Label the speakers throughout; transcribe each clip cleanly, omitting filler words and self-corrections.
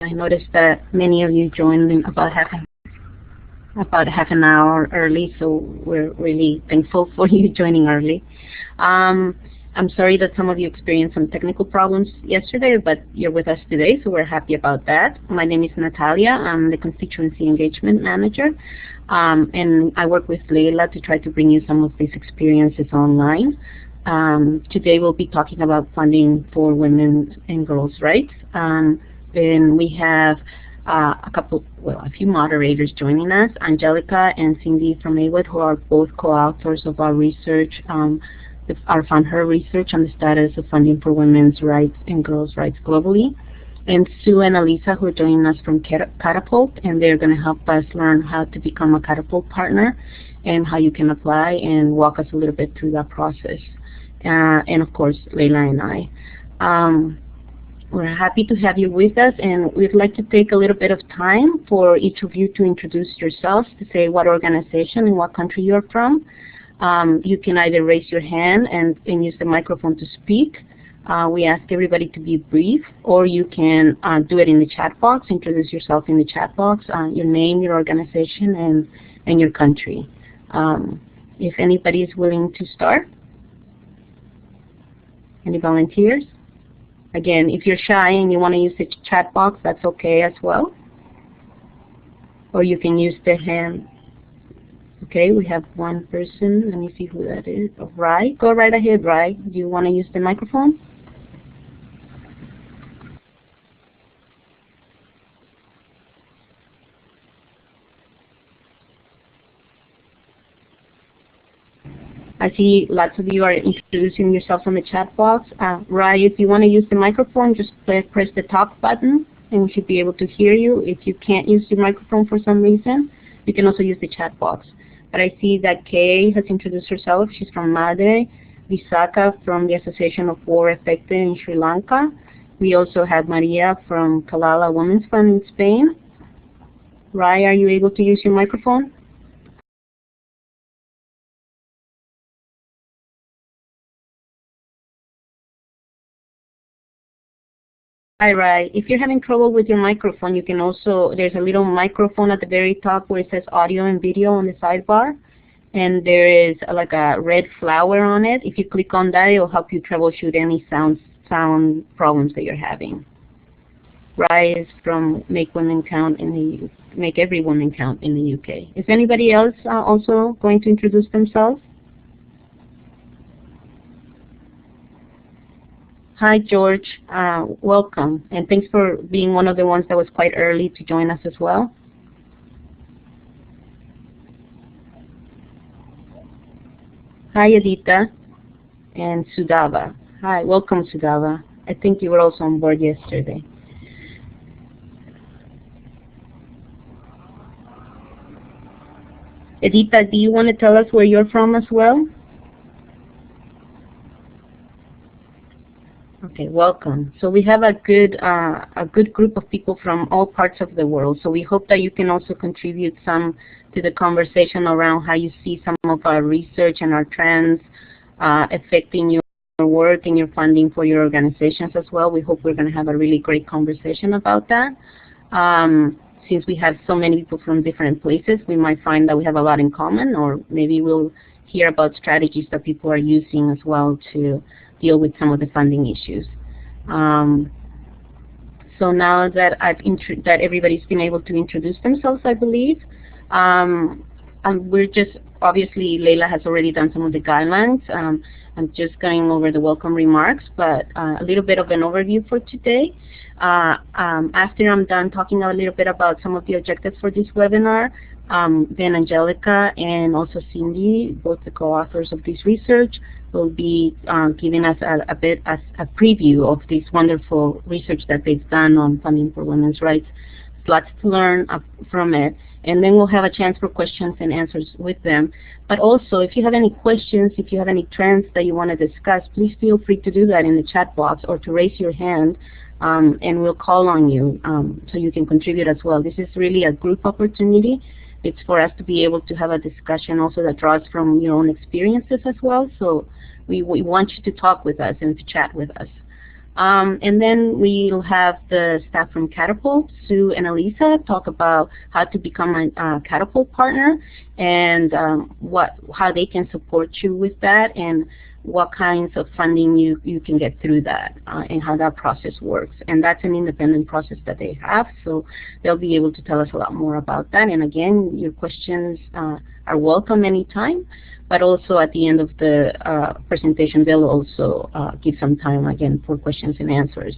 Speaker 1: I noticed that many of you joined in about half an hour early, so we're really thankful for you joining early. I'm sorry that some of you experienced some technical problems yesterday, but you're with us today, so we're happy about that. My name is Natalia. I'm the Constituency Engagement Manager, and I work with Leila to try to bring you some of these experiences online. Today we'll be talking about funding for women's and girls' rights. And we have a few moderators joining us, Angelica and Cindy from AWID, who are both co-authors of our research, our Fund Her research on the status of funding for women's rights and girls' rights globally. And Sue and Alisa, who are joining us from Catapult, and they're going to help us learn how to become a Catapult partner and how you can apply and walk us a little bit through that process. And of course, Leila and I. We're happy to have you with us, and we'd like to take a little bit of time for each of you to introduce yourselves, to say what organization and what country you're from. You can either raise your hand and use the microphone to speak. We ask everybody to be brief, or you can do it in the chat box, introduce yourself in the chat box, your name, your organization, and your country. If anybody is willing to start. Any volunteers? Again, if you're shy and you want to use the chat box, that's okay as well. Or you can use the hand. Okay, we have one person. Let me see who that is. Rai, go right ahead, Rai. Do you want to use the microphone? I see lots of you are introducing yourselves on the chat box. Rai, if you want to use the microphone, just press the talk button and we should be able to hear you. If you can't use the microphone for some reason, you can also use the chat box. But I see that Kay has introduced herself. She's from Madre. Visaka from the Association of War Affected in Sri Lanka. We also have Maria from Kalala Women's Fund in Spain. Rai, are you able to use your microphone? Hi, Rai. If you're having trouble with your microphone, you can also, there's a little microphone at the very top where it says audio and video on the sidebar. And there is like a red flower on it. If you click on that, it will help you troubleshoot any sound problems that you're having. Rai is from Make Every Woman Count in the UK. Is anybody else also going to introduce themselves? Hi, George. Welcome, and thanks for being one of the ones that was quite early to join us as well. Hi, Edita and Sudava. Hi, welcome, Sudava. I think you were also on board yesterday. Edita, do you want to tell us where you're from as well? Okay, welcome. So we have a good group of people from all parts of the world. So we hope that you can also contribute some to the conversation around how you see some of our research and our trends affecting your work and your funding for your organizations as well. We hope we're going to have a really great conversation about that. Since we have so many people from different places, we might find that we have a lot in common, or maybe we'll hear about strategies that people are using as well to deal with some of the funding issues. So now that that everybody's been able to introduce themselves, I believe, we're just, obviously Leila has already done some of the guidelines. I'm just going over the welcome remarks, but a little bit of an overview for today. After I'm done talking a little bit about some of the objectives for this webinar, then Angelica and also Cindy, both the co-authors of this research, will be giving us a preview of this wonderful research that they've done on funding for women's rights. Lots to learn from it. And then we'll have a chance for questions and answers with them. But also, if you have any questions, if you have any trends that you want to discuss, please feel free to do that in the chat box or to raise your hand, and we'll call on you so you can contribute as well. This is really a group opportunity. It's for us to be able to have a discussion also that draws from your own experiences as well. So we want you to talk with us and to chat with us. And then we'll have the staff from Catapult, Sue and Elisa, talk about how to become a Catapult partner and how they can support you with that and what kinds of funding you can get through that and how that process works. And that's an independent process that they have, so they'll be able to tell us a lot more about that. And again, your questions are welcome anytime, but also at the end of the presentation, they'll also give some time again for questions and answers.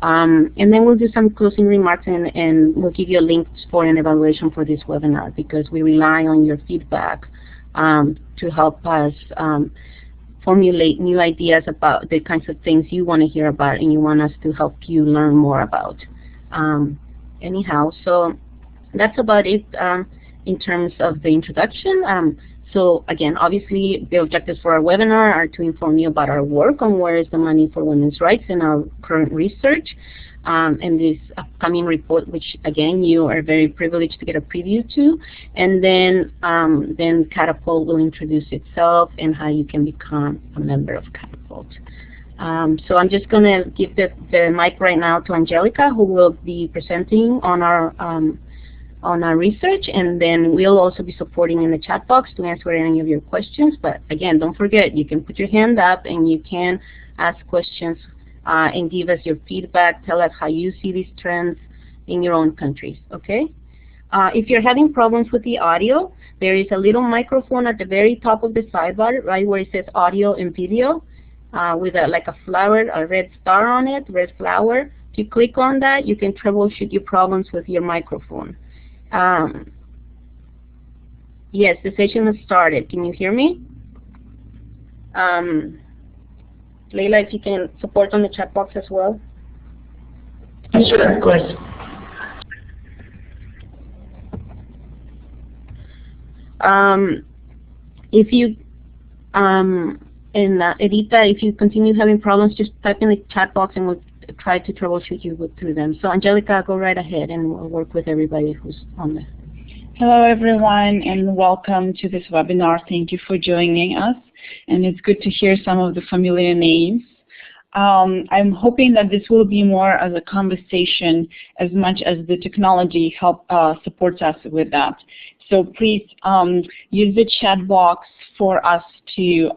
Speaker 1: And then we'll do some closing remarks and we'll give you a link for an evaluation for this webinar because we rely on your feedback to help us formulate new ideas about the kinds of things you want to hear about and you want us to help you learn more about. Anyhow, so that's about it in terms of the introduction. So again, obviously the objectives for our webinar are to inform you about our work on where is the money for women's rights and our current research. And this upcoming report, which again you are very privileged to get a preview to, and then Catapult will introduce itself and how you can become a member of Catapult. So I'm just going to give the mic right now to Angelica, who will be presenting on our research, and then we'll also be supporting in the chat box to answer any of your questions. But again, don't forget, you can put your hand up and you can ask questions and give us your feedback. Tell us how you see these trends in your own countries, okay? If you're having problems with the audio, there is a little microphone at the very top of the sidebar, right where it says audio and video, with like a flower, a red star on it, red flower. If you click on that, you can troubleshoot your problems with your microphone. Yes, the session has started. Can you hear me? Leila, if you can support on the chat box as well.
Speaker 2: Sure, of course.
Speaker 1: If you and Edita, if you continue having problems, just type in the chat box and we'll try to troubleshoot you through them. So Angelica, go right ahead and we'll work with everybody who's on there.
Speaker 2: Hello everyone and welcome to this webinar. Thank you for joining us, and it's good to hear some of the familiar names. I'm hoping that this will be more as a conversation as much as the technology supports us with that. So please use the chat box for us to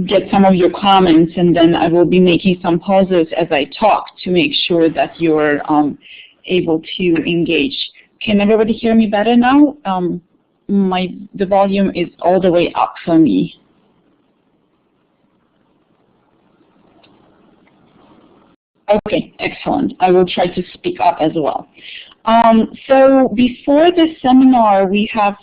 Speaker 2: get some of your comments, and then I will be making some pauses as I talk to make sure that you're able to engage. Can everybody hear me better now? The volume is all the way up for me. Okay, excellent. I will try to speak up as well. So before the seminar, we have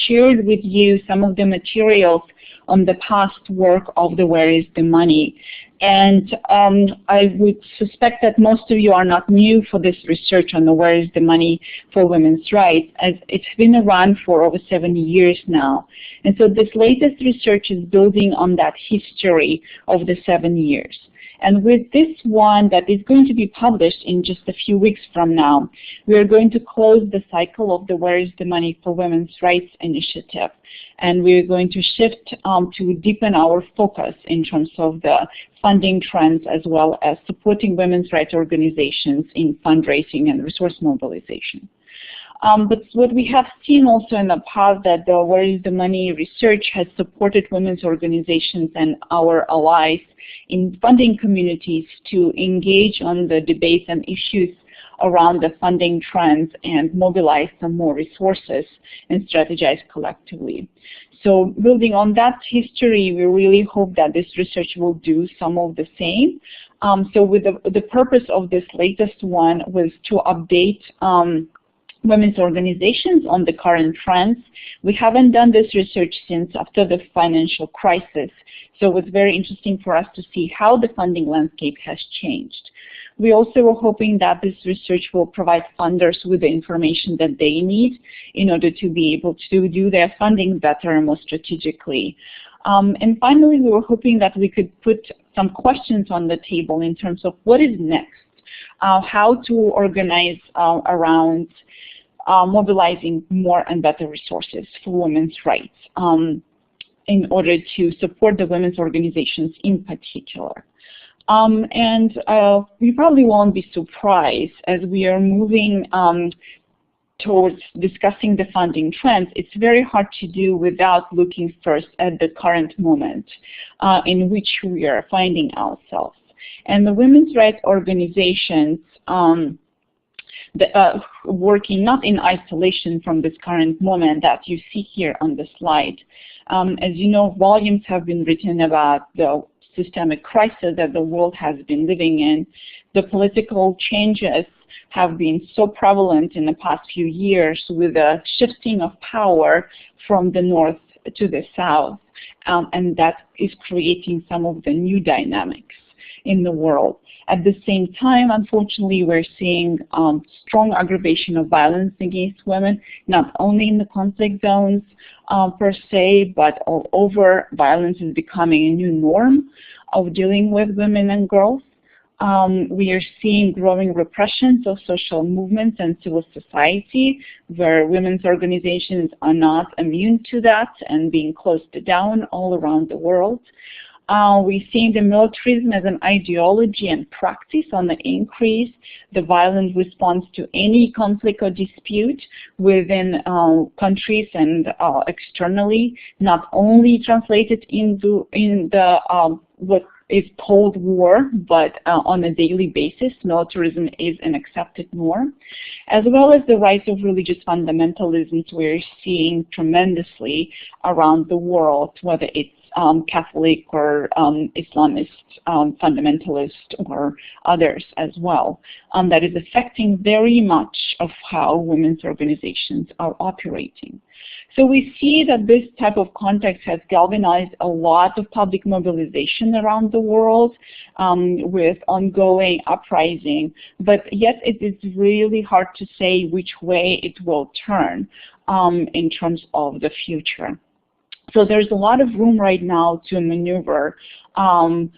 Speaker 2: shared with you some of the materials on the past work of the Where is the Money. And I would suspect that most of you are not new for this research on the Where is the Money for Women's Rights, as it's been around for over 70 years now. And so this latest research is building on that history of the 7 years. And with this one that is going to be published in just a few weeks from now, we are going to close the cycle of the Where is the Money for Women's Rights initiative. And we're going to shift to deepen our focus in terms of the funding trends as well as supporting women's rights organizations in fundraising and resource mobilization. But what we have seen also in the past that the Where is the Money research has supported women's organizations and our allies in funding communities to engage on the debates and issues around the funding trends and mobilize some more resources and strategize collectively. So building on that history, we really hope that this research will do some of the same. So with the purpose of this latest one was to update women's organizations on the current trends. We haven't done this research since after the financial crisis, so it was very interesting for us to see how the funding landscape has changed. We also were hoping that this research will provide funders with the information that they need in order to be able to do their funding better and more strategically. And finally, we were hoping that we could put some questions on the table in terms of what is next, how to organize around mobilizing more and better resources for women's rights in order to support the women's organizations in particular. We probably won't be surprised as we are moving towards discussing the funding trends. It's very hard to do without looking first at the current moment in which we are finding ourselves. And the women's rights organizations working not in isolation from this current moment that you see here on the slide. As you know, volumes have been written about the systemic crisis that the world has been living in. The political changes have been so prevalent in the past few years with the shifting of power from the north to the south, and that is creating some of the new dynamics in the world. At the same time, unfortunately, we're seeing strong aggravation of violence against women, not only in the conflict zones per se, but all over. Violence is becoming a new norm of dealing with women and girls. We are seeing growing repressions of social movements and civil society, where women's organizations are not immune to that and being closed down all around the world. We're seeing the militarism as an ideology and practice on the increase, the violent response to any conflict or dispute within countries and externally, not only translated in the what is Cold War, but on a daily basis, militarism is an accepted norm, as well as the rise of religious fundamentalisms we're seeing tremendously around the world, whether it's Catholic or Islamist fundamentalist or others as well. That is affecting very much of how women's organizations are operating. So we see that this type of context has galvanized a lot of public mobilization around the world with ongoing uprising, but yet it is really hard to say which way it will turn in terms of the future. So there's a lot of room right now to maneuver and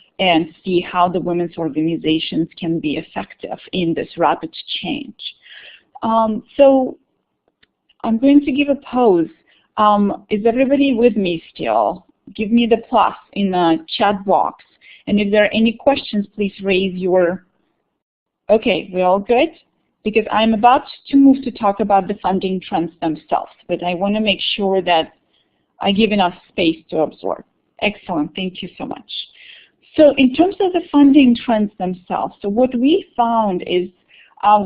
Speaker 2: see how the women's organizations can be effective in this rapid change. So I'm going to give a pause. Is everybody with me still? Give me the plus in the chat box. And if there are any questions, please raise your... Okay, we're all good? Because I'm about to move to talk about the funding trends themselves, but I want to make sure that I give enough space to absorb. Excellent, thank you so much. So in terms of the funding trends themselves, so what we found is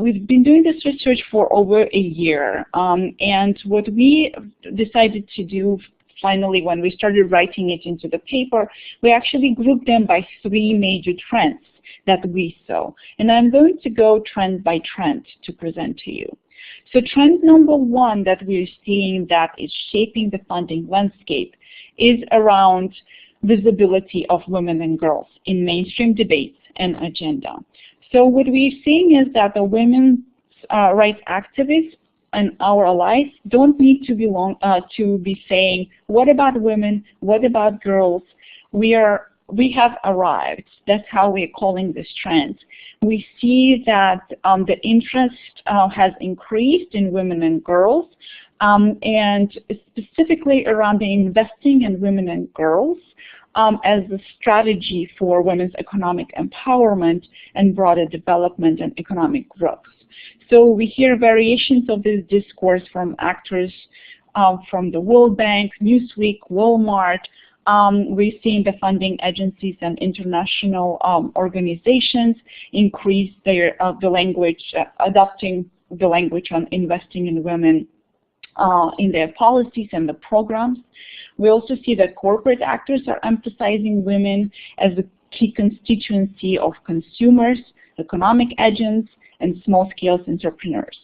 Speaker 2: we've been doing this research for over a year, and what we decided to do finally when we started writing it into the paper, we actually grouped them by 3 major trends that we saw. And I'm going to go trend by trend to present to you. So trend number 1 that we're seeing that is shaping the funding landscape is around visibility of women and girls in mainstream debates and agenda. So what we're seeing is that the women's rights activists and our allies don't need to be saying, what about women, what about girls? We have arrived. That's how we're calling this trend. We see that the interest has increased in women and girls, and specifically around the investing in women and girls as a strategy for women's economic empowerment and broader development and economic growth. So we hear variations of this discourse from actors from the World Bank, Newsweek, Walmart. We're seeing the funding agencies and international organizations increase their adopting the language on investing in women in their policies and the programs. We also see that corporate actors are emphasizing women as a key constituency of consumers, economic agents, and small-scale entrepreneurs.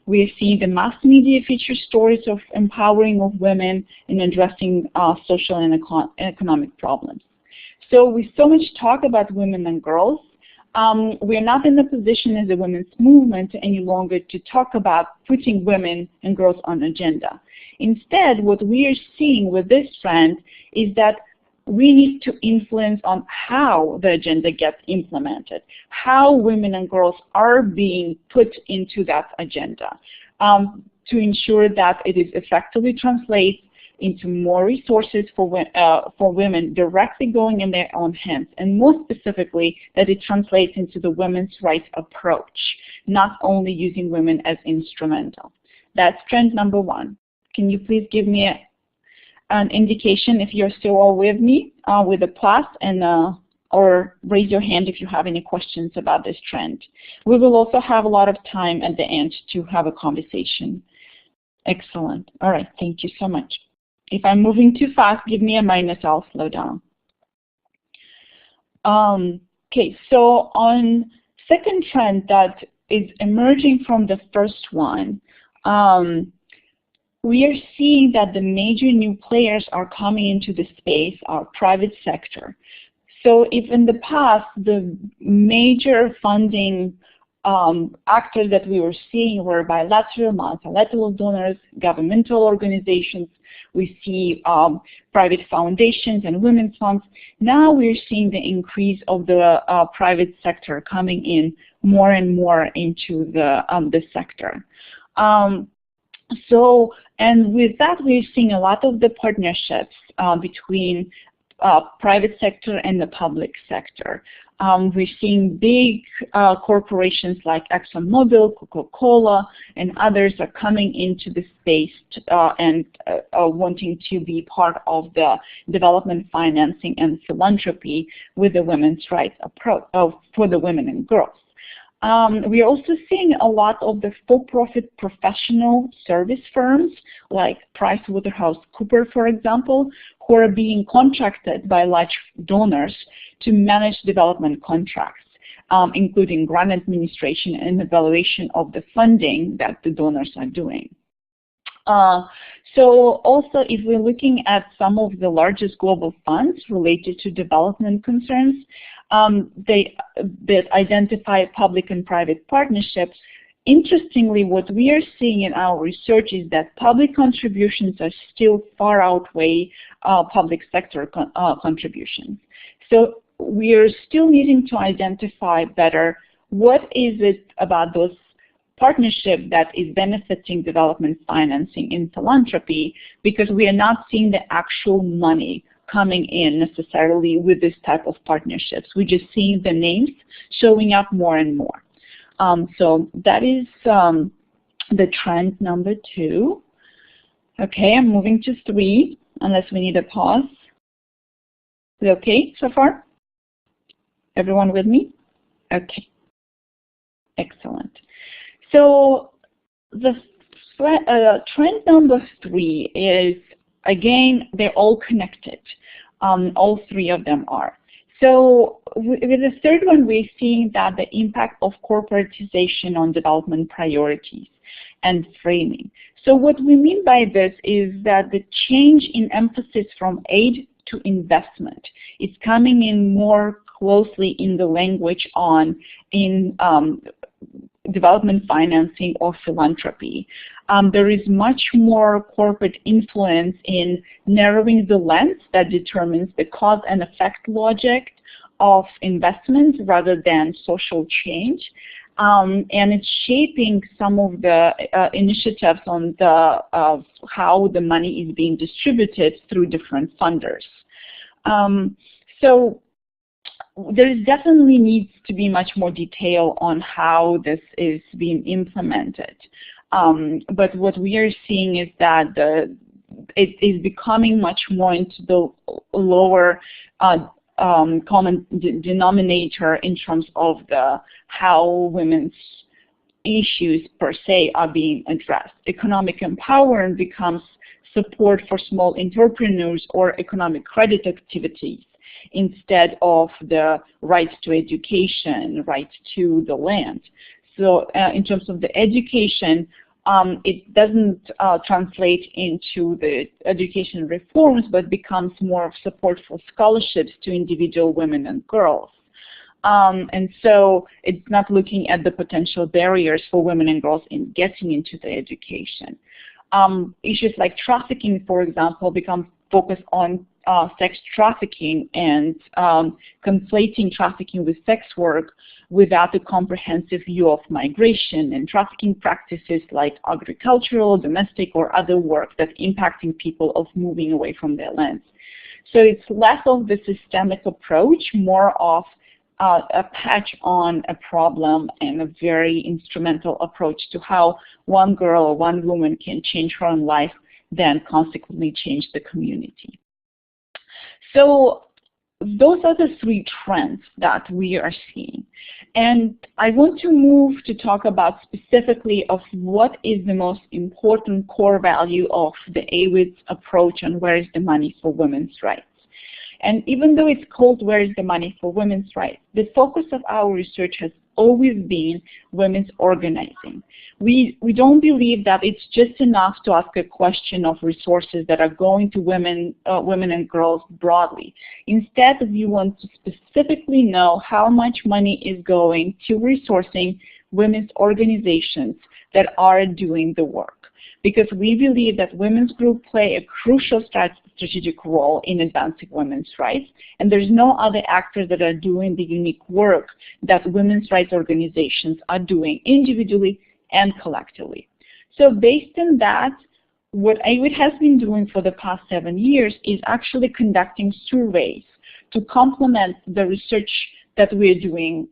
Speaker 2: We are seeing the mass media feature stories of empowering of women in addressing social and economic problems. So with so much talk about women and girls, we're not in the position as a women's movement any longer to talk about putting women and girls on agenda. Instead, what we are seeing with this trend is that we need to influence on how the agenda gets implemented, how women and girls are being put into that agenda to ensure that it is effectively translates into more resources for women directly going in their own hands, and more specifically that it translates into the women's rights approach, not only using women as instrumental. That's trend number one. Can you please give me an indication if you're still all with me with a plus, and or raise your hand if you have any questions about this trend. We will also have a lot of time at the end to have a conversation. Excellent. All right, thank you so much. If I'm moving too fast, give me a minus, I'll slow down. Okay, so on second trend that is emerging from the first one, we are seeing that the major new players are coming into the space, our private sector. So if in the past, the major funding actors that we were seeing were bilateral, multilateral donors, governmental organizations, we see private foundations and women's funds. Now we're seeing the increase of the private sector coming in more and more into the sector. And with that, we're seeing a lot of the partnerships between private sector and the public sector. We're seeing big corporations like ExxonMobil, Coca-Cola, and others are coming into the space and wanting to be part of the development financing and philanthropy with the women's rights approach for the women and girls. We are also seeing a lot of the for-profit professional service firms like PricewaterhouseCoopers, for example, who are being contracted by large donors to manage development contracts, including grant administration and evaluation of the funding that the donors are doing. So also, if we're looking at some of the largest global funds related to development concerns, that identify public and private partnerships. Interestingly, what we are seeing in our research is that public contributions are still far outweigh public sector contributions. So we are still needing to identify better what is it about those partnerships that is benefiting development financing in philanthropy, because we are not seeing the actual money coming in necessarily with this type of partnerships. We're just seeing the names showing up more and more. So that is the trend number 2. Okay, I'm moving to 3, unless we need a pause. Is it okay so far? Everyone with me? Okay, excellent. So the trend number 3 is, again, they're all connected. All 3 of them are. So with the third one, we're seeing that the impact of corporatization on development priorities and framing. So what we mean by this is that the change in emphasis from aid to investment is coming in more closely in the language in development financing or philanthropy. There is much more corporate influence in narrowing the lens that determines the cause and effect logic of investments rather than social change. And it's shaping some of the initiatives on of how the money is being distributed through different funders. So there definitely needs to be much more detail on how this is being implemented. But what we are seeing is that it is becoming much more into the lower common denominator in terms of how women's issues per se are being addressed. Economic empowerment becomes support for small entrepreneurs or economic credit activities, instead of the right to education, right to the land. So in terms of the education, it doesn't translate into the education reforms, but becomes more of support for scholarships to individual women and girls. And so it's not looking at the potential barriers for women and girls in getting into the education. Issues like trafficking, for example, become focused on sex trafficking and conflating trafficking with sex work without a comprehensive view of migration and trafficking practices like agricultural, domestic, or other work that's impacting people of moving away from their lands. So it's less of the systemic approach, more of a patch on a problem and a very instrumental approach to how one girl or one woman can change her own life, then consequently change the community. So those are the three trends that we are seeing. And I want to move to talk about specifically of what is the most important core value of the AWID's approach on where is the money for women's rights. And even though it's called Where is the Money for Women's Rights, the focus of our research has always been women's organizing. We don't believe that it's just enough to ask a question of resources that are going to women and girls broadly. Instead, we want to specifically know how much money is going to resourcing women's organizations that are doing the work. Because we believe that women's groups play a crucial strategic role in advancing women's rights, and there's no other actors that are doing the unique work that women's rights organizations are doing individually and collectively. So based on that, what AWID has been doing for the past 7 years is actually conducting surveys to complement the research that we're doing,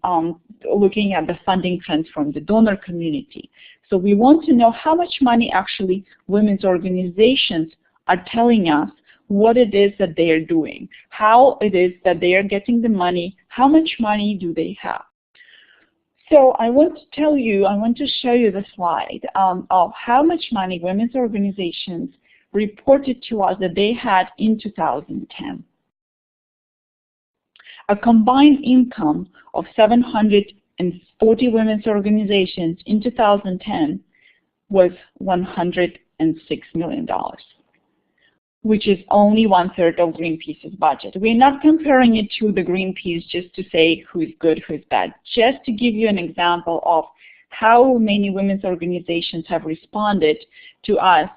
Speaker 2: looking at the funding trends from the donor community. So we want to know how much money actually women's organizations are telling us what it is that they are doing, how it is that they are getting the money, how much money do they have. So I want to show you the slide of how much money women's organizations reported to us that they had in 2010. A combined income of 740 women's organizations in 2010 was $106 million, which is only 1/3 of Greenpeace's budget. We're not comparing it to the Greenpeace just to say who's good, who's bad, just to give you an example of how many women's organizations have responded to us,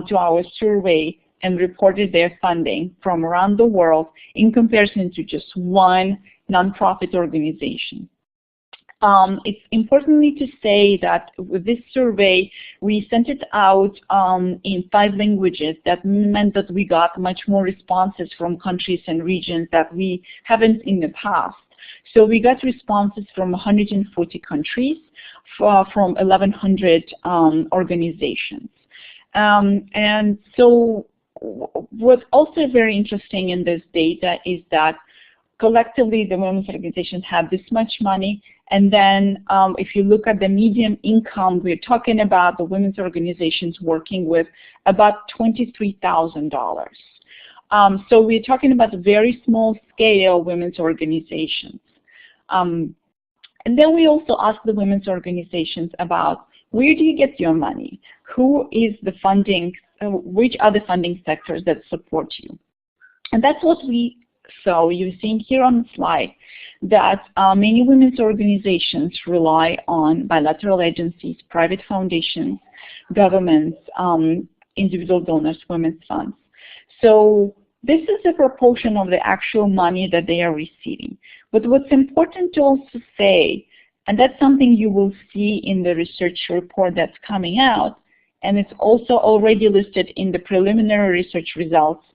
Speaker 2: to our survey, and reported their funding from around the world in comparison to just one nonprofit organization. It's importantly to say that with this survey, we sent it out in 5 languages. That meant that we got much more responses from countries and regions that we haven't in the past. So we got responses from 140 countries, from 1,100 organizations. And so what's also very interesting in this data is that collectively the women's organizations have this much money, and then if you look at the median income, we're talking about the women's organizations working with about $23,000. So we're talking about very small scale women's organizations. And then we also ask the women's organizations about where do you get your money? Who is the funding, which are the funding sectors that support you? And that's what we saw. You're seeing here on the slide that many women's organizations rely on bilateral agencies, private foundations, governments, individual donors, women's funds. So this is a proportion of the actual money that they are receiving. But what's important to also say, and that's something you will see in the research report that's coming out, and it's also already listed in the preliminary research results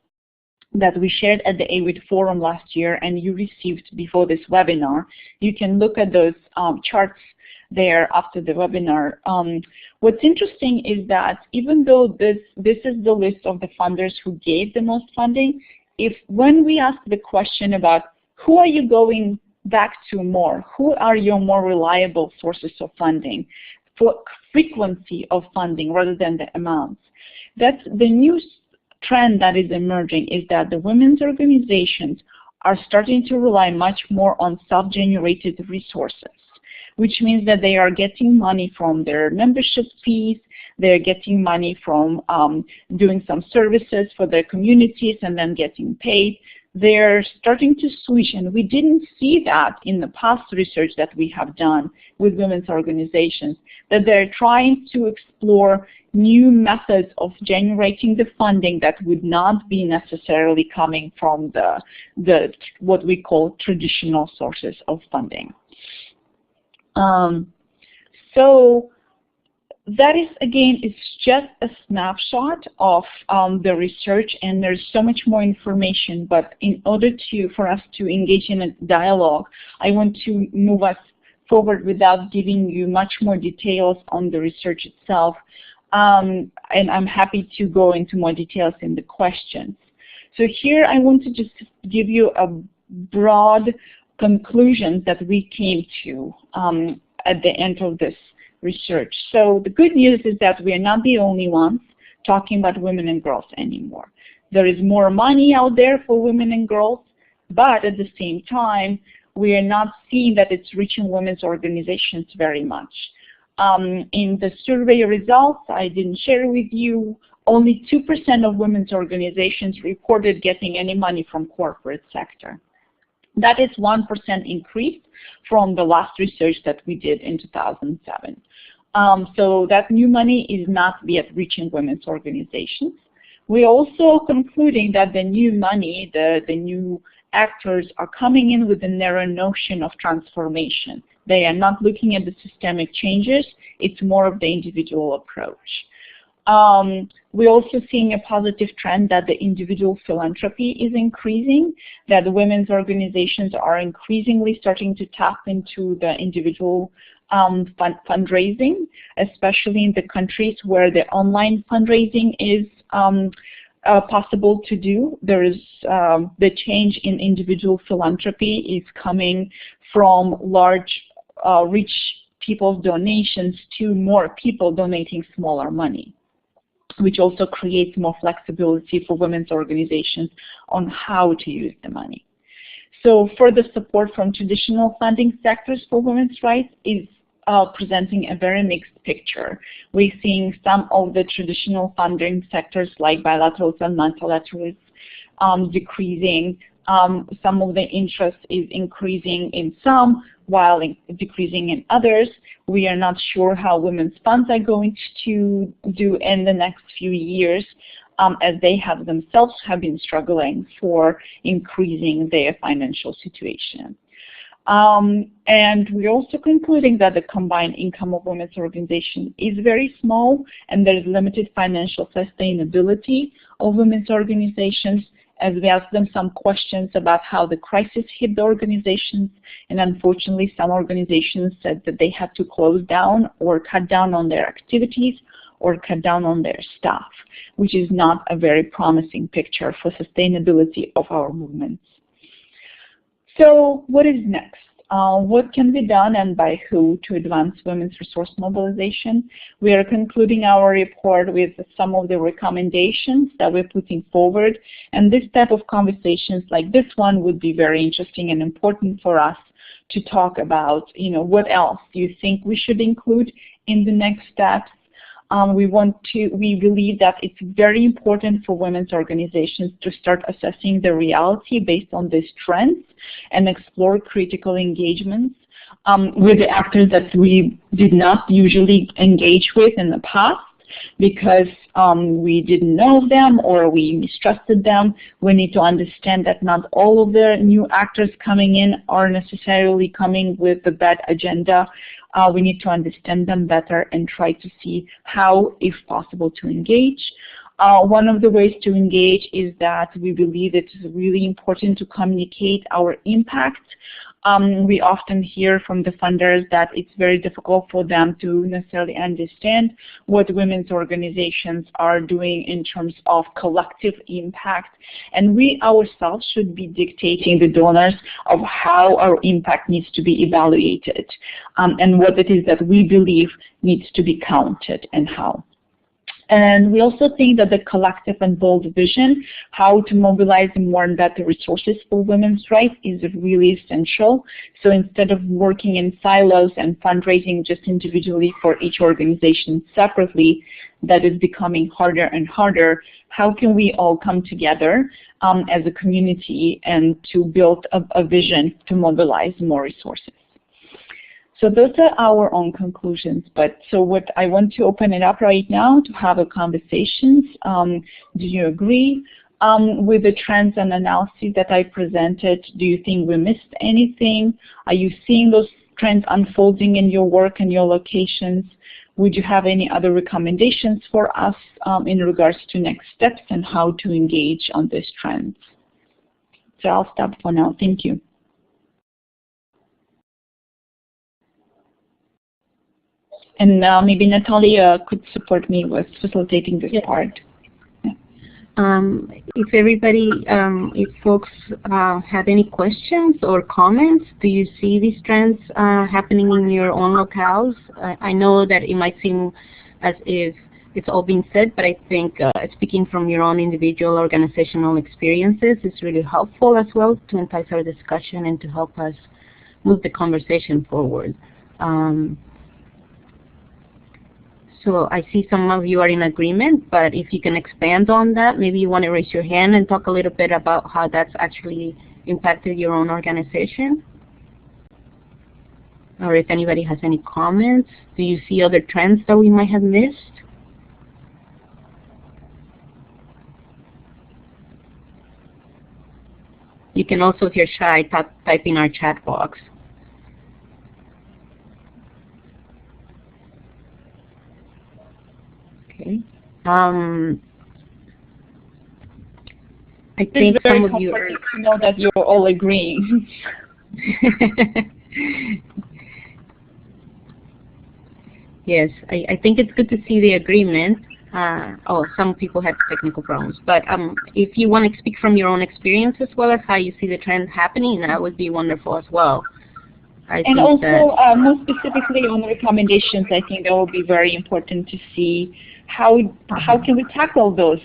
Speaker 2: that we shared at the AWID forum last year and you received before this webinar. You can look at those charts there after the webinar. What's interesting is that even though this is the list of the funders who gave the most funding, when we ask the question about who are you going back to more, who are your more reliable sources of funding, for frequency of funding rather than the amounts, that's the new trend that is emerging, is that the women's organizations are starting to rely much more on self-generated resources, which means that they are getting money from their membership fees, they're getting money from doing some services for their communities and then getting paid. they're starting to switch, and we didn't see that in the past research that we have done with women's organizations, that they're trying to explore new methods of generating the funding that would not be necessarily coming from the what we call traditional sources of funding. So that is, again, it's just a snapshot of the research, and there's so much more information, but in order for us to engage in a dialogue, I want to move us forward without giving you much more details on the research itself, and I'm happy to go into more details in the questions. So here I want to just give you a broad conclusion that we came to at the end of this research. So the good news is that we are not the only ones talking about women and girls anymore. There is more money out there for women and girls, but at the same time, we are not seeing that it's reaching women's organizations very much. In the survey results, I didn't share with you, only 2% of women's organizations reported getting any money from corporate sector. That is 1% increase from the last research that we did in 2007. So that new money is not yet reaching women's organizations. We're also concluding that the new money, the new actors are coming in with a narrow notion of transformation. They are not looking at the systemic changes, it's more of the individual approach. We're also seeing a positive trend that the individual philanthropy is increasing, that the women's organizations are increasingly starting to tap into the individual fundraising, especially in the countries where the online fundraising is possible to do. There is the change in individual philanthropy is coming from large rich people's donations to more people donating smaller money, which also creates more flexibility for women's organizations on how to use the money. So further support from traditional funding sectors for women's rights is presenting a very mixed picture. We're seeing some of the traditional funding sectors like bilaterals and multilaterals decreasing. Some of the interest is increasing in some, while decreasing in others. We are not sure how women's funds are going to do in the next few years, as they have themselves been struggling for increasing their financial situation. And we're also concluding that the combined income of women's organizations is very small, and there is limited financial sustainability of women's organizations, as we asked them some questions about how the crisis hit the organizations, and unfortunately some organizations said that they had to close down or cut down on their activities or cut down on their staff, which is not a very promising picture for sustainability of our movements. So what is next? What can be done and by who to advance women's resource mobilization? We are concluding our report with some of the recommendations that we're putting forward, and this type of conversations like this one would be very interesting and important for us to talk about, what else do you think we should include in the next steps? We believe that it's very important for women's organizations to start assessing the reality based on these trends and explore critical engagements with the actors that we did not usually engage with in the past because we didn't know them or we mistrusted them. We need to understand that not all of the new actors coming in are necessarily coming with the bad agenda. We need to understand them better and try to see how, if possible, to engage. One of the ways to engage is that we believe it is really important to communicate our impact. We often hear from the funders that it's very difficult for them to necessarily understand what women's organizations are doing in terms of collective impact. And we ourselves should be dictating the donors of how our impact needs to be evaluated and what it is that we believe needs to be counted and how. And we also think that the collective and bold vision, how to mobilize more and better resources for women's rights, is really essential. So instead of working in silos and fundraising just individually for each organization separately, that is becoming harder and harder. How can we all come together as a community and to build a vision to mobilize more resources? So those are our own conclusions, but so what I want to open it up right now to have a conversation. Do you agree with the trends and analyses that I presented? Do you think we missed anything? Are you seeing those trends unfolding in your work and your locations? Would you have any other recommendations for us in regards to next steps and how to engage on these trends? So I'll stop for now. Thank you. And maybe Natalia could support me with facilitating this part.
Speaker 1: If everybody, if folks have any questions or comments, do you see these trends happening in your own locales? I know that it might seem as if it's all been said, but I think speaking from your own individual organizational experiences is really helpful as well to entice our discussion and to help us move the conversation forward. So I see some of you are in agreement, but if you can expand on that, maybe you want to raise your hand and talk a little bit about how that's actually impacted your own organization. Or if anybody has any comments, do you see other trends that we might have missed? You can also, if you're shy, type in our chat box. Okay. I think some of you are
Speaker 2: to know that you're all agreeing.
Speaker 1: Yes, I think it's good to see the agreement. Oh, some people have technical problems, but if you want to speak from your own experience as well as how you see the trend happening, that would be wonderful as well.
Speaker 2: And also, more specifically on recommendations, I think that will be very important to see how can we tackle those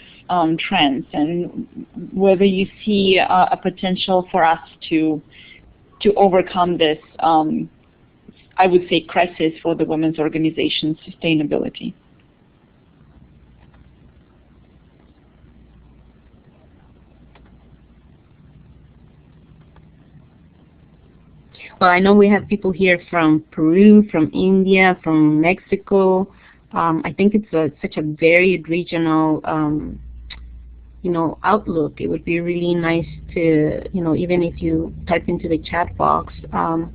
Speaker 2: trends, and whether you see a potential for us to overcome this, I would say, crisis for the women's organization sustainability.
Speaker 1: Well, I know we have people here from Peru, from India, from Mexico. I think it's such a varied regional, outlook. It would be really nice to, even if you type into the chat box, to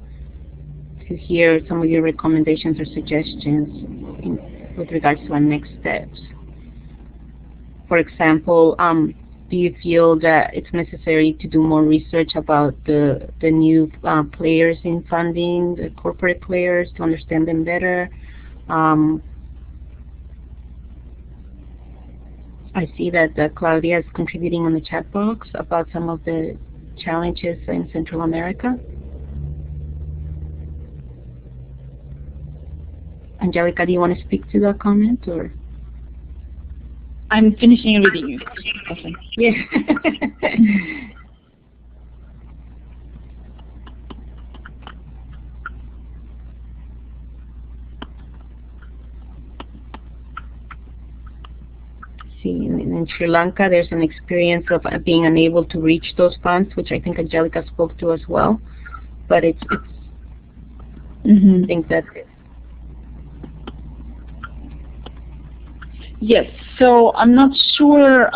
Speaker 1: hear some of your recommendations or suggestions with regards to our next steps. For example, do you feel that it's necessary to do more research about the new players in funding, the corporate players, to understand them better? I see that Claudia is contributing on the chat box about some of the challenges in Central America. Angelica, do you want to speak to that comment, or?
Speaker 2: I'm finishing reading you. Okay.
Speaker 1: Yeah. See, in Sri Lanka, there's an experience of being unable to reach those funds, which I think Angelica spoke to as well. But it's I think that.
Speaker 2: Yes, so I'm not sure,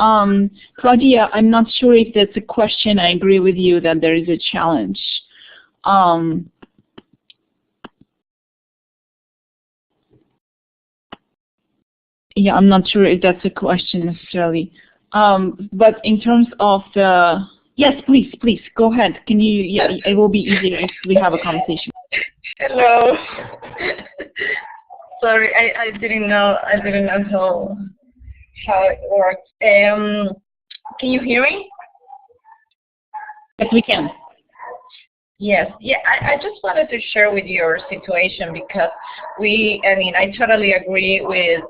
Speaker 2: Claudia, I'm not sure if that's a question. I agree with you that there is a challenge. Yeah, I'm not sure if that's a question necessarily. But in terms of the, yes, please, go ahead. Can you, yeah, it will be easier if we have a conversation.
Speaker 3: Hello. Sorry, I didn't know how it works. Can you hear me?
Speaker 2: Yes, we can.
Speaker 3: Yes, yeah, I just wanted to share with your situation because I totally agree with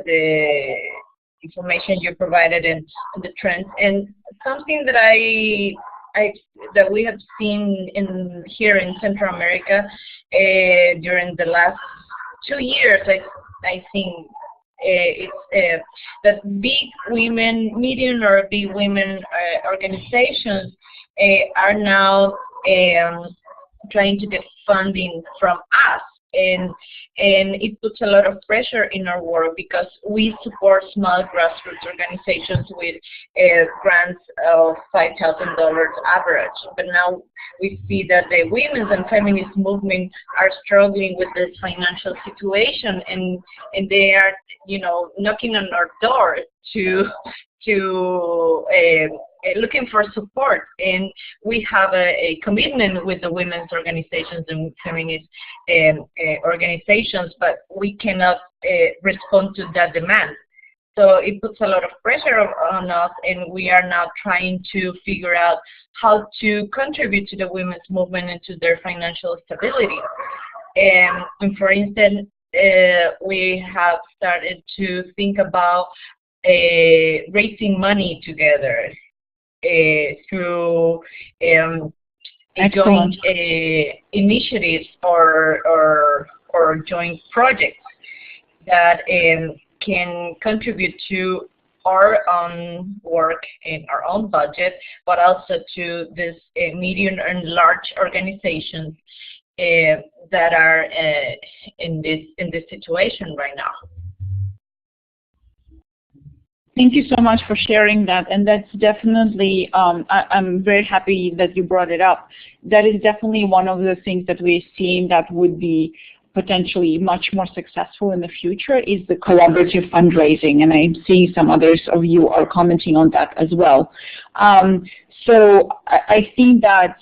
Speaker 3: the information you provided and the trends. And something that that we have seen here in Central America during the last 2 years, I think it's that big women, medium or big women organizations are now trying to get funding from us, and it puts a lot of pressure in our work because we support small grassroots organizations with grants of $5,000 average. But now we see that the women's and feminist movement are struggling with this financial situation, and they are, knocking on our door to looking for support. And we have a commitment with the women's organizations and feminist organizations, but we cannot respond to that demand. So it puts a lot of pressure on us, and we are now trying to figure out how to contribute to the women's movement and to their financial stability. And for instance, we have started to think about raising money together through joint initiatives or joint projects that can contribute to our own work and our own budget, but also to this medium and large organizations that are in this situation right now.
Speaker 2: Thank you so much for sharing that, and that's definitely, I'm very happy that you brought it up. That is definitely one of the things that we've seen that would be potentially much more successful in the future is the collaborative fundraising, and I'm seeing some others of you are commenting on that as well. So I think that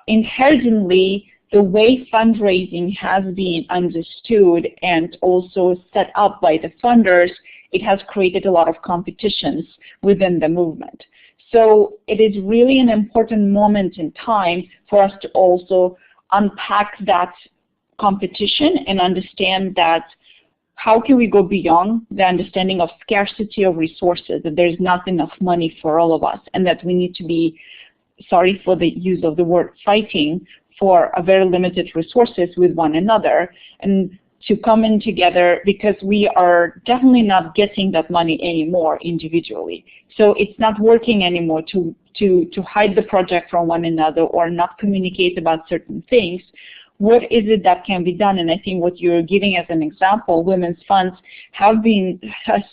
Speaker 2: inherently, the way fundraising has been understood and also set up by the funders, it has created a lot of competitions within the movement. So it is really an important moment in time for us to also unpack that competition and understand that how can we go beyond the understanding of scarcity of resources, that there's not enough money for all of us, and that we need to be, sorry for the use of the word, fighting for a very limited resources with one another, and to come in together because we are definitely not getting that money anymore individually. So it's not working anymore to hide the project from one another or not communicate about certain things. What is it that can be done? And I think what you're giving as an example, women's funds has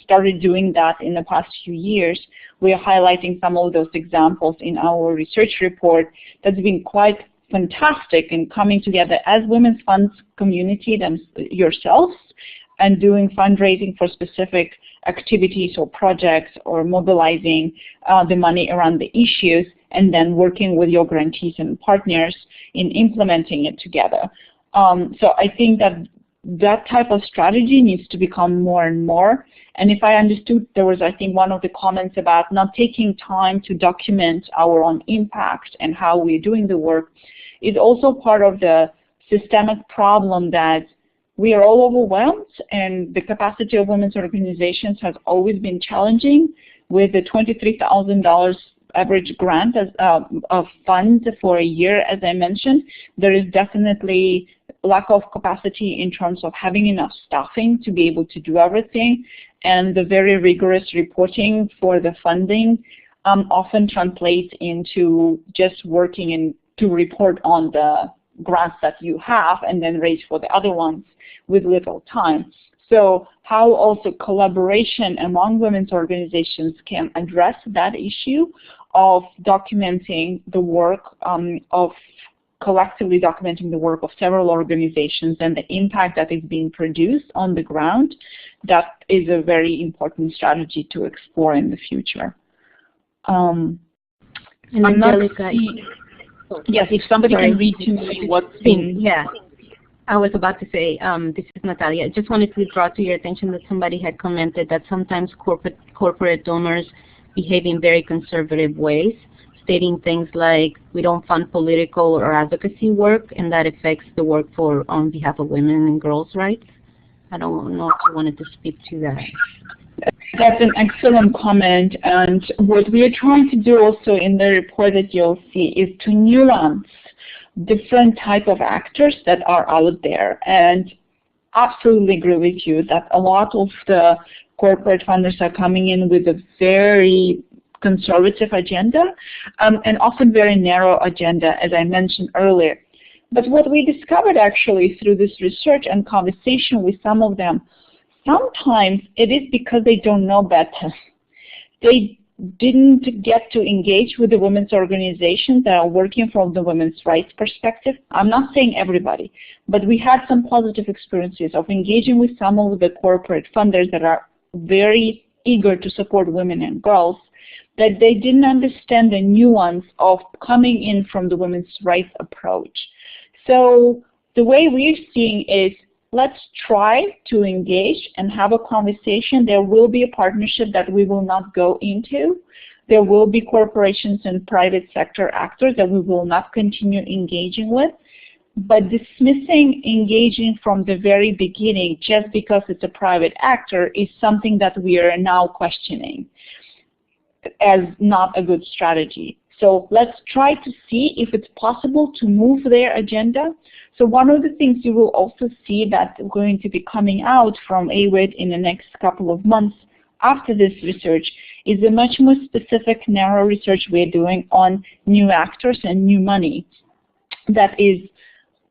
Speaker 2: started doing that in the past few years. We are highlighting some of those examples in our research report that's been quite fantastic in coming together as women's funds community yourselves and doing fundraising for specific activities or projects or mobilizing the money around the issues and then working with your grantees and partners in implementing it together. So I think that type of strategy needs to become more and more. And if I understood, there was, I think, one of the comments about not taking time to document our own impact and how we're doing the work is also part of the systemic problem that we are all overwhelmed, and the capacity of women's organizations has always been challenging. With the $23,000 average grant of funds for a year, as I mentioned, there is definitely lack of capacity in terms of having enough staffing to be able to do everything, and the very rigorous reporting for the funding often translates into just working to report on the grants that you have and then raise for the other ones with little time. So how also collaboration among women's organizations can address that issue of documenting the work of collectively documenting the work of several organizations and the impact that is being produced on the ground, that is a very important strategy to explore in the future.
Speaker 1: And Angelica,
Speaker 2: yes, if somebody can read to me what's been...
Speaker 1: Yeah, I was about to say, this is Natalia. I just wanted to draw to your attention that somebody had commented that sometimes corporate donors behave in very conservative ways. stating things like, we don't fund political or advocacy work, and that affects the work on behalf of women and girls' rights. I don't know if you wanted to speak to that.
Speaker 2: That's an excellent comment, and what we are trying to do also in the report that you'll see is to nuance different type of actors that are out there. And absolutely agree with you that a lot of the corporate funders are coming in with a very conservative agenda and often very narrow agenda, as I mentioned earlier. But what we discovered actually through this research and conversation with some of them, sometimes it is because they don't know better. They didn't get to engage with the women's organizations that are working from the women's rights perspective. I'm not saying everybody, but we had some positive experiences of engaging with some of the corporate funders that are very eager to support women and girls, that they didn't understand the nuance of coming in from the women's rights approach. So the way we're seeing is, let's try to engage and have a conversation. There will be a partnership that we will not go into. There will be corporations and private sector actors that we will not continue engaging with. But dismissing engaging from the very beginning just because it's a private actor is something that we are now questioning as not a good strategy. So let's try to see if it's possible to move their agenda. So one of the things you will also see that's going to be coming out from AWID in the next couple of months after this research is a much more specific, narrow research we're doing on new actors and new money that is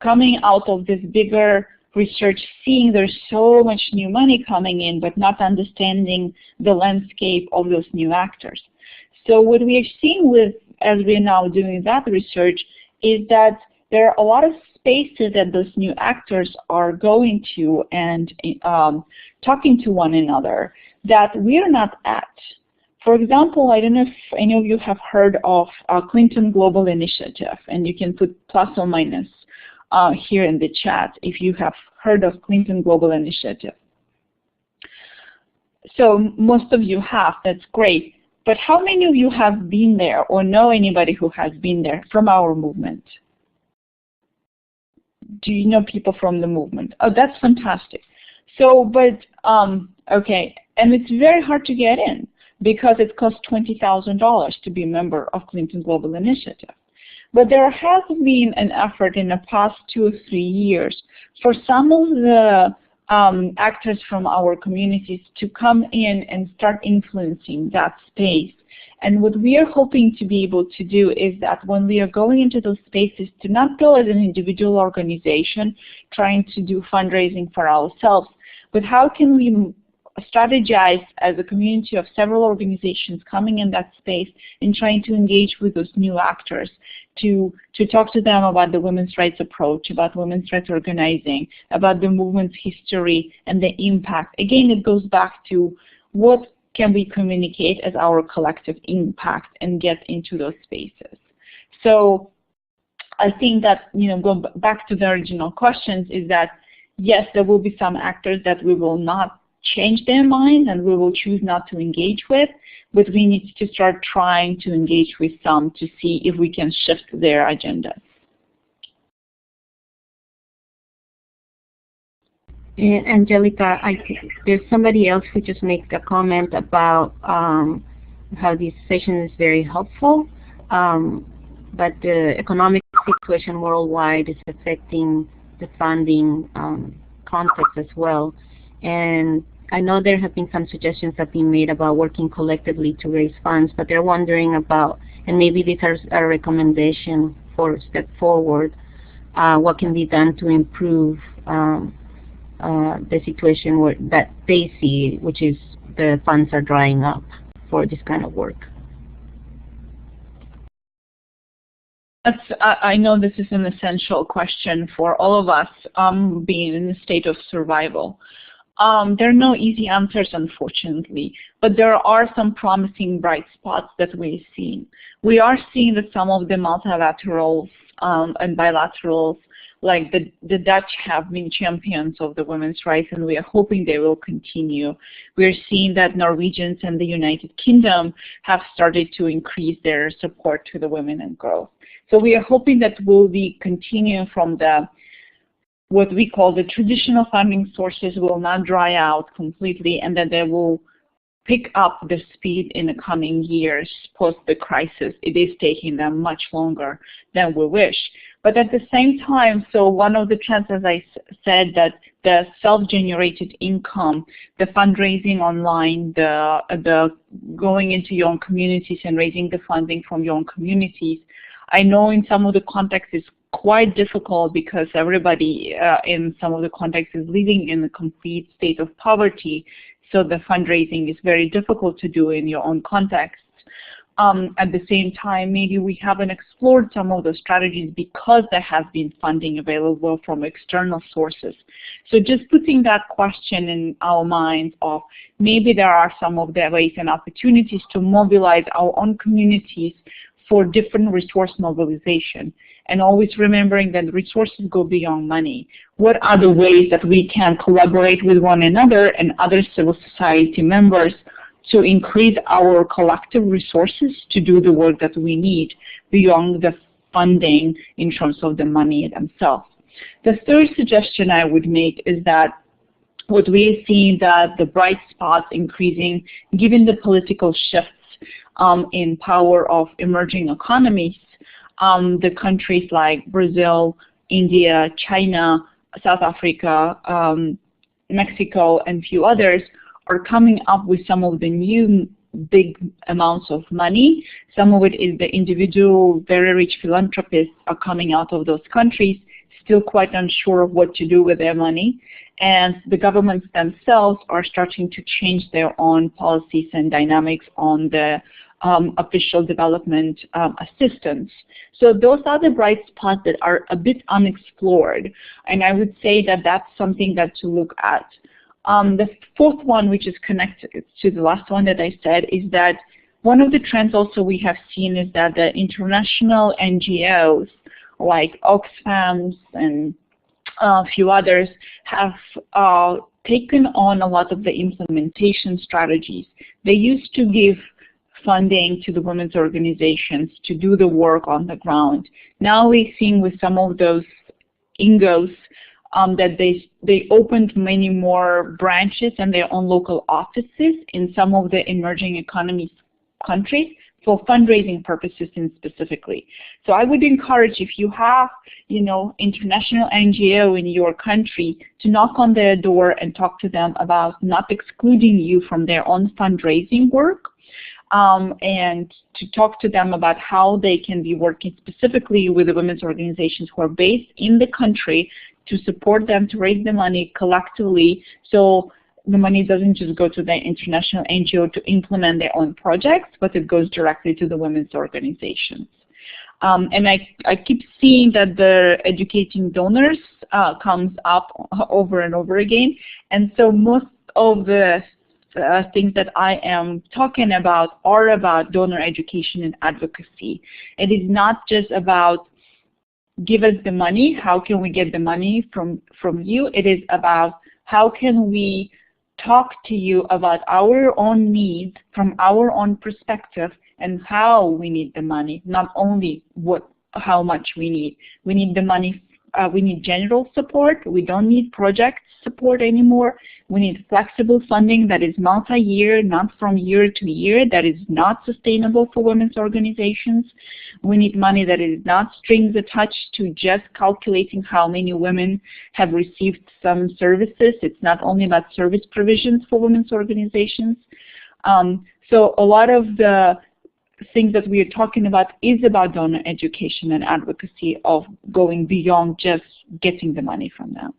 Speaker 2: coming out of this bigger research, seeing there's so much new money coming in, but not understanding the landscape of those new actors. So what we are seeing with, as we're now doing that research, is that there are a lot of spaces that those new actors are going to and talking to one another that we're not at. For example, I don't know if any of you have heard of Clinton Global Initiative, and you can put plus or minus here in the chat if you have heard of Clinton Global Initiative. So most of you have, that's great. But how many of you have been there or know anybody who has been there from our movement? Do you know people from the movement? Oh, that's fantastic. So, but, okay, and it's very hard to get in because it costs $20,000 to be a member of Clinton Global Initiative. But there has been an effort in the past 2 or 3 years for some of the actors from our communities to come in and start influencing that space. And what we are hoping to be able to do is that when we are going into those spaces, to not go as an individual organization trying to do fundraising for ourselves, but how can we strategize as a community of several organizations coming in that space and trying to engage with those new actors to talk to them about the women's rights approach, about women's rights organizing, about the movement's history and the impact. Again, it goes back to what can we communicate as our collective impact and get into those spaces. So I think that, going back to the original questions is that, yes, there will be some actors that we will not change their mind and we will choose not to engage with, but we need to start trying to engage with some to see if we can shift their agendas.
Speaker 1: And Angelica, I think there's somebody else who just made a comment about how this session is very helpful, but the economic situation worldwide is affecting the funding context as well. And I know there have been some suggestions that have been made about working collectively to raise funds, but they're wondering about, and maybe these are a recommendation for a step forward, what can be done to improve the situation where that they see, which is the funds are drying up for this kind of work.
Speaker 2: I know this is an essential question for all of us being in a state of survival. There are no easy answers, unfortunately, but there are some promising bright spots that we're seeing. We are seeing that some of the multilaterals and bilaterals like the Dutch have been champions of the women's rights, and we are hoping they will continue. We're seeing that Norwegians and the United Kingdom have started to increase their support to the women and girls. So we are hoping that we'll be continuing from what we call the traditional funding sources will not dry out completely, and that they will pick up the speed in the coming years post the crisis. It is taking them much longer than we wish. But at the same time, so one of the trends, as I said, that the self-generated income, the fundraising online, the going into your own communities and raising the funding from your own communities, I know in some of the contexts it's quite difficult because everybody in some of the contexts is living in a complete state of poverty. So the fundraising is very difficult to do in your own context. At the same time, maybe we haven't explored some of those strategies because there has been funding available from external sources. So just putting that question in our minds of maybe there are some of the ways and opportunities to mobilize our own communities for different resource mobilization. And always remembering that resources go beyond money. What are the ways that we can collaborate with one another and other civil society members to increase our collective resources to do the work that we need beyond the funding in terms of the money themselves? The third suggestion I would make is that what we are seeing that the bright spots increasing given the political shifts in power of emerging economies. The countries like Brazil, India, China, South Africa, Mexico, and a few others are coming up with some of the new big amounts of money. Some of it is the individual, very rich philanthropists are coming out of those countries, still quite unsure of what to do with their money. And the governments themselves are starting to change their own policies and dynamics on the official development assistance. So those are the bright spots that are a bit unexplored. And I would say that that's something that to look at. The fourth one, which is connected to the last one that I said, is that one of the trends also we have seen is that the international NGOs like Oxfam and a few others have taken on a lot of the implementation strategies. They used to give funding to the women's organizations to do the work on the ground. Now we're seeing with some of those NGOs that they opened many more branches and their own local offices in some of the emerging economies countries for fundraising purposes specifically. So I would encourage, if you have, international NGO in your country, to knock on their door and talk to them about not excluding you from their own fundraising work, and to talk to them about how they can be working specifically with the women's organizations who are based in the country to support them to raise the money collectively, so the money doesn't just go to the international NGO to implement their own projects, but it goes directly to the women's organizations. And I keep seeing that the educating donors comes up over and over again. And so most of the things that I am talking about are about donor education and advocacy. It is not just about give us the money, how can we get the money from you? It is about how can we talk to you about our own needs from our own perspective and how we need the money, not only how much we need. We need the money, we need general support. We don't need project support anymore. We need flexible funding that is multi-year, not from year to year, that is not sustainable for women's organizations. We need money that is not strings attached to just calculating how many women have received some services. It's not only about service provisions for women's organizations. So a lot of the things that we are talking about is about donor education and advocacy of going beyond just getting the money from them.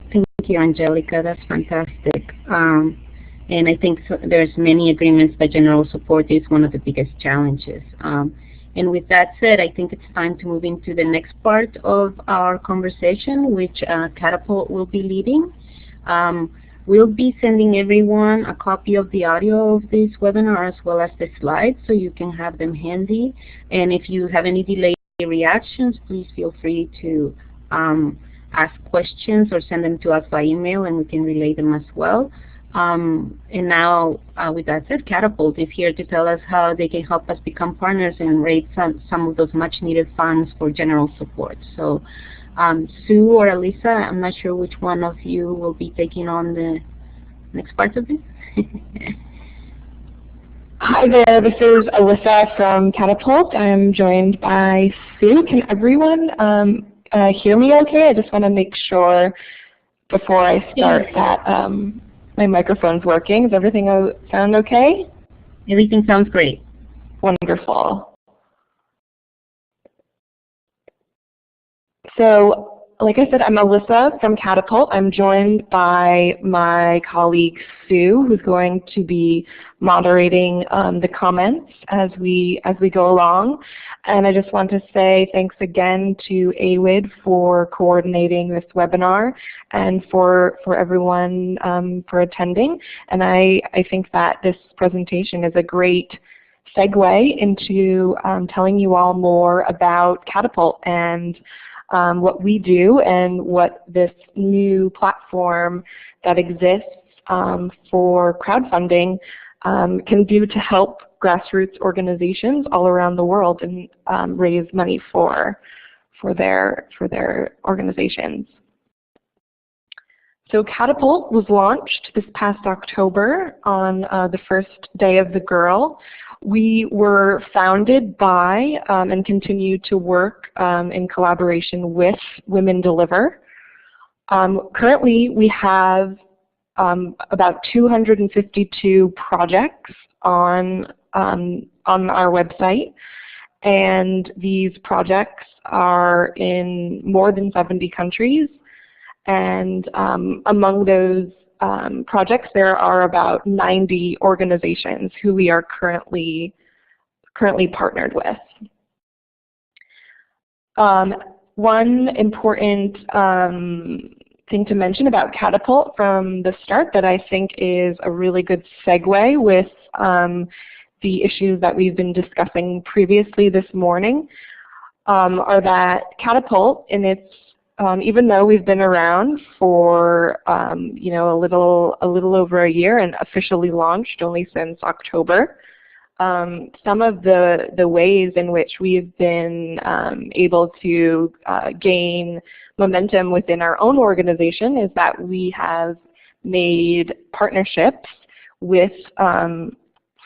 Speaker 1: Thank you, Angelica. That's fantastic. And I think there's many agreements that general support is one of the biggest challenges. And with that said, I think it's time to move into the next part of our conversation, which Catapult will be leading. We'll be sending everyone a copy of the audio of this webinar as well as the slides so you can have them handy. And if you have any delayed reactions, please feel free to ask questions or send them to us by email and we can relay them as well. And now, with that said, Catapult is here to tell us how they can help us become partners and raise some of those much-needed funds for general support. So, Sue or Elisa, I'm not sure which one of you will be taking on the next part of this.
Speaker 4: Hi there, this is Alyssa from Catapult. I'm joined by Sue. Can everyone hear me okay? I just want to make sure before I start that my microphone's working. Does everything sound okay?
Speaker 1: Everything sounds great.
Speaker 4: Wonderful. So, like I said, I'm Alyssa from Catapult. I'm joined by my colleague Sue, who's going to be moderating the comments as we go along. And I just want to say thanks again to AWID for coordinating this webinar and for everyone for attending. And I think that this presentation is a great segue into telling you all more about Catapult and what we do and what this new platform that exists for crowdfunding can do to help grassroots organizations all around the world and raise money for their organizations. So Catapult was launched this past October on the first day of the Girl. We were founded by and continue to work in collaboration with Women Deliver. Currently, we have about 252 projects on our website, and these projects are in more than 70 countries. And among those projects, there are about 90 organizations who we are currently partnered with. One important thing to mention about Catapult from the start that I think is a really good segue with the issues that we've been discussing previously this morning are that Catapult, in its even though we've been around for you know, a little over a year and officially launched only since October, some of the ways in which we've been able to gain momentum within our own organization is that we have made partnerships with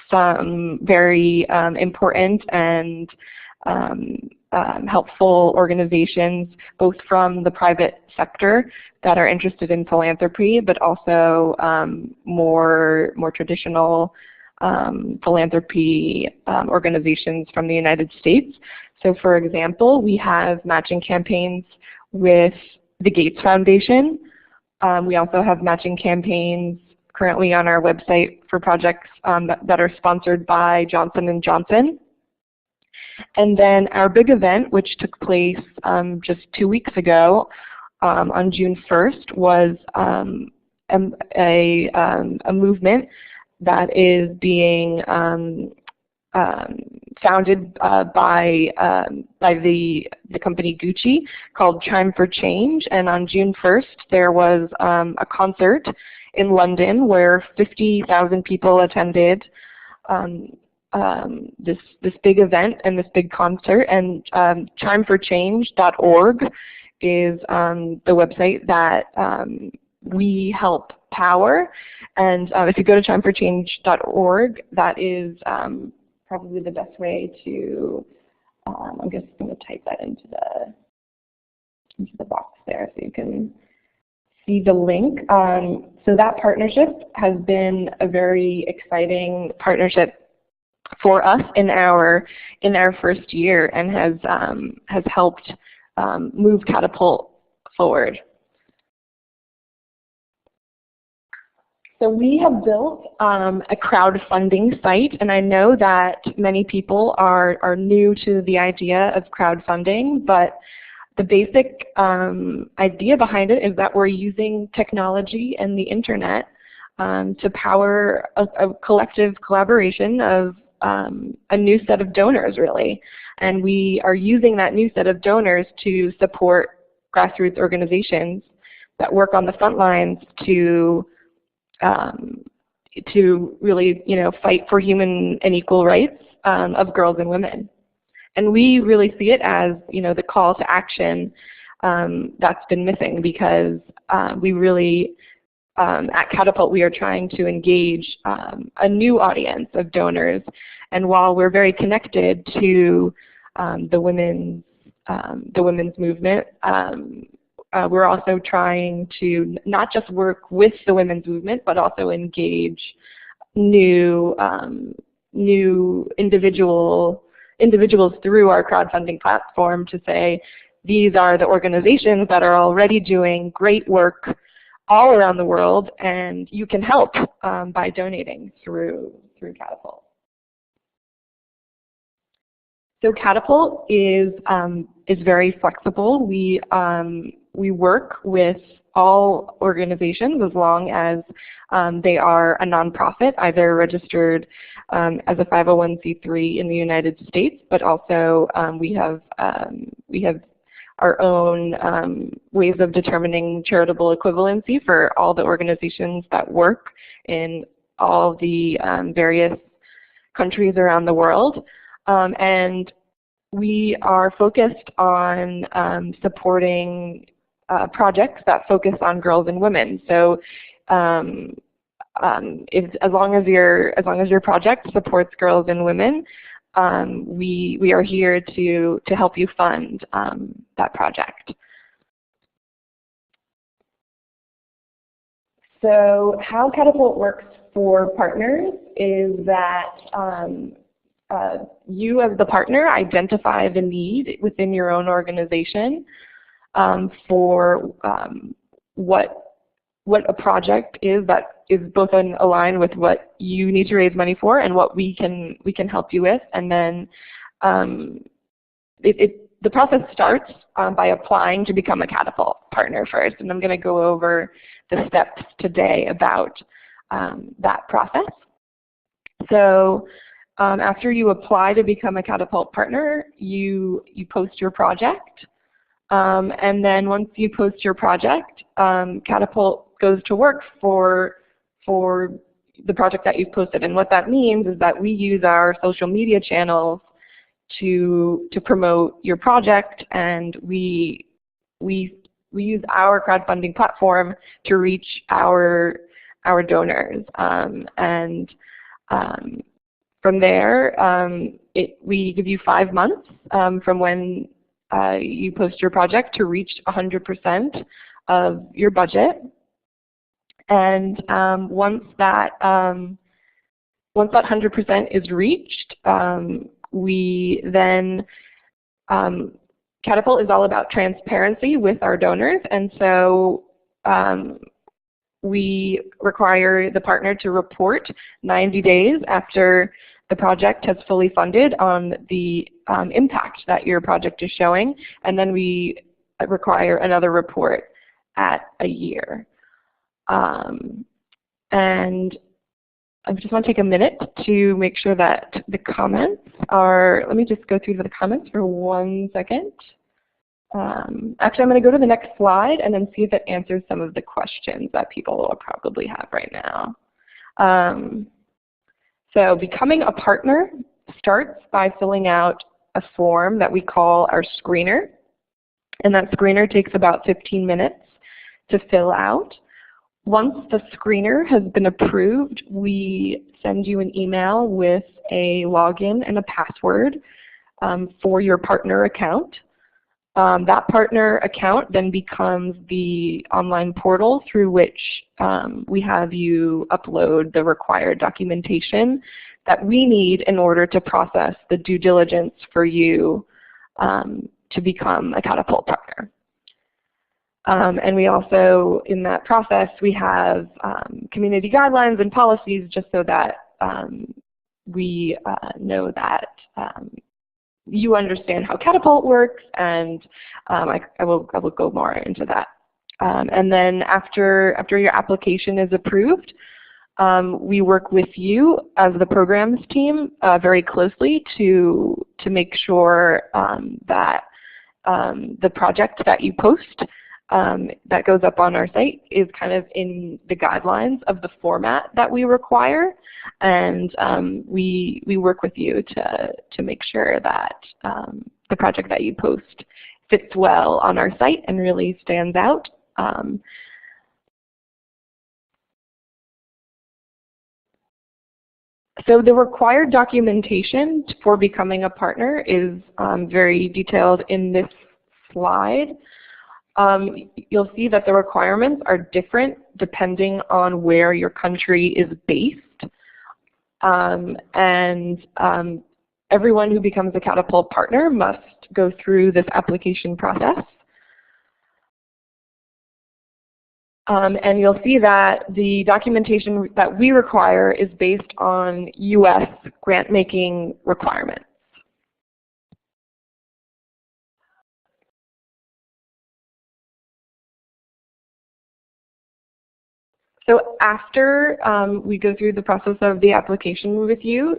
Speaker 4: some very important and helpful organizations, both from the private sector that are interested in philanthropy, but also more traditional philanthropy organizations from the United States. So for example, we have matching campaigns with the Gates Foundation. We also have matching campaigns currently on our website for projects that are sponsored by Johnson & Johnson. And then our big event, which took place just 2 weeks ago on June 1st, was a movement that is being founded by the company Gucci called Chime for Change. And on June 1st, there was a concert in London where 50,000 people attended this big event and this big concert. And chimeforchange.org is the website that we help power. And if you go to chimeforchange.org, that is probably the best way to, I'm just going to type that into the box there so you can see the link. So that partnership has been a very exciting partnership for us in our first year and has helped move Catapult forward. So we have built a crowdfunding site, and I know that many people are new to the idea of crowdfunding, but The basic idea behind it is that we're using technology and the internet to power a collective collaboration of a new set of donors, really. And we are using that new set of donors to support grassroots organizations that work on the front lines to really, fight for human and equal rights of girls and women. And we really see it as, the call to action that's been missing, because we really, at Catapult, we are trying to engage a new audience of donors. And while we're very connected to the women's movement, we're also trying to not just work with the women's movement, but also engage new individuals through our crowdfunding platform to say, these are the organizations that are already doing great work all around the world, and you can help by donating through Catapult. So Catapult is very flexible. We work with all organizations as long as they are a nonprofit, either registered as a 501c3 in the United States, but also we have our own ways of determining charitable equivalency for all the organizations that work in all the various countries around the world. And we are focused on supporting projects that focus on girls and women. So as long as your project supports girls and women, we are here to help you fund that project. So how Catapult works for partners is that you as the partner identify the need within your own organization for what a project is that is both aligned with what you need to raise money for and what we can help you with. And then the process starts by applying to become a Catapult partner first. And I'm going to go over the steps today about that process. So after you apply to become a Catapult partner, you post your project. And then once you post your project, Catapult goes to work for the project that you've posted. And what that means is that we use our social media channels to promote your project, and we use our crowdfunding platform to reach our donors. From there, we give you 5 months from when you post your project to reach 100% of your budget. And once that 100% is reached, we then Catapult is all about transparency with our donors, and so we require the partner to report 90 days after the project has fully funded on the impact that your project is showing, and then we require another report at a year. And I just want to take a minute to make sure that the comments are, let me just go through the comments for 1 second. Actually, I'm going to go to the next slide and then see if it answers some of the questions that people will probably have right now. So becoming a partner starts by filling out a form that we call our screener. And that screener takes about 15 minutes to fill out. Once the screener has been approved, we send you an email with a login and a password for your partner account. That partner account then becomes the online portal through which we have you upload the required documentation that we need in order to process the due diligence for you to become a Catapult partner. And we also, in that process, we have community guidelines and policies just so that we know that you understand how Catapult works, and I will go more into that. And then after your application is approved, we work with you as the programs team very closely to make sure that the project that you post that goes up on our site is kind of in the guidelines of the format that we require, and we work with you to make sure that the project that you post fits well on our site and really stands out. So the required documentation for becoming a partner is very detailed in this slide. You'll see that the requirements are different depending on where your country is based. Everyone who becomes a Catapult partner must go through this application process. And you'll see that the documentation that we require is based on US grant-making requirements. So after we go through the process of the application with you,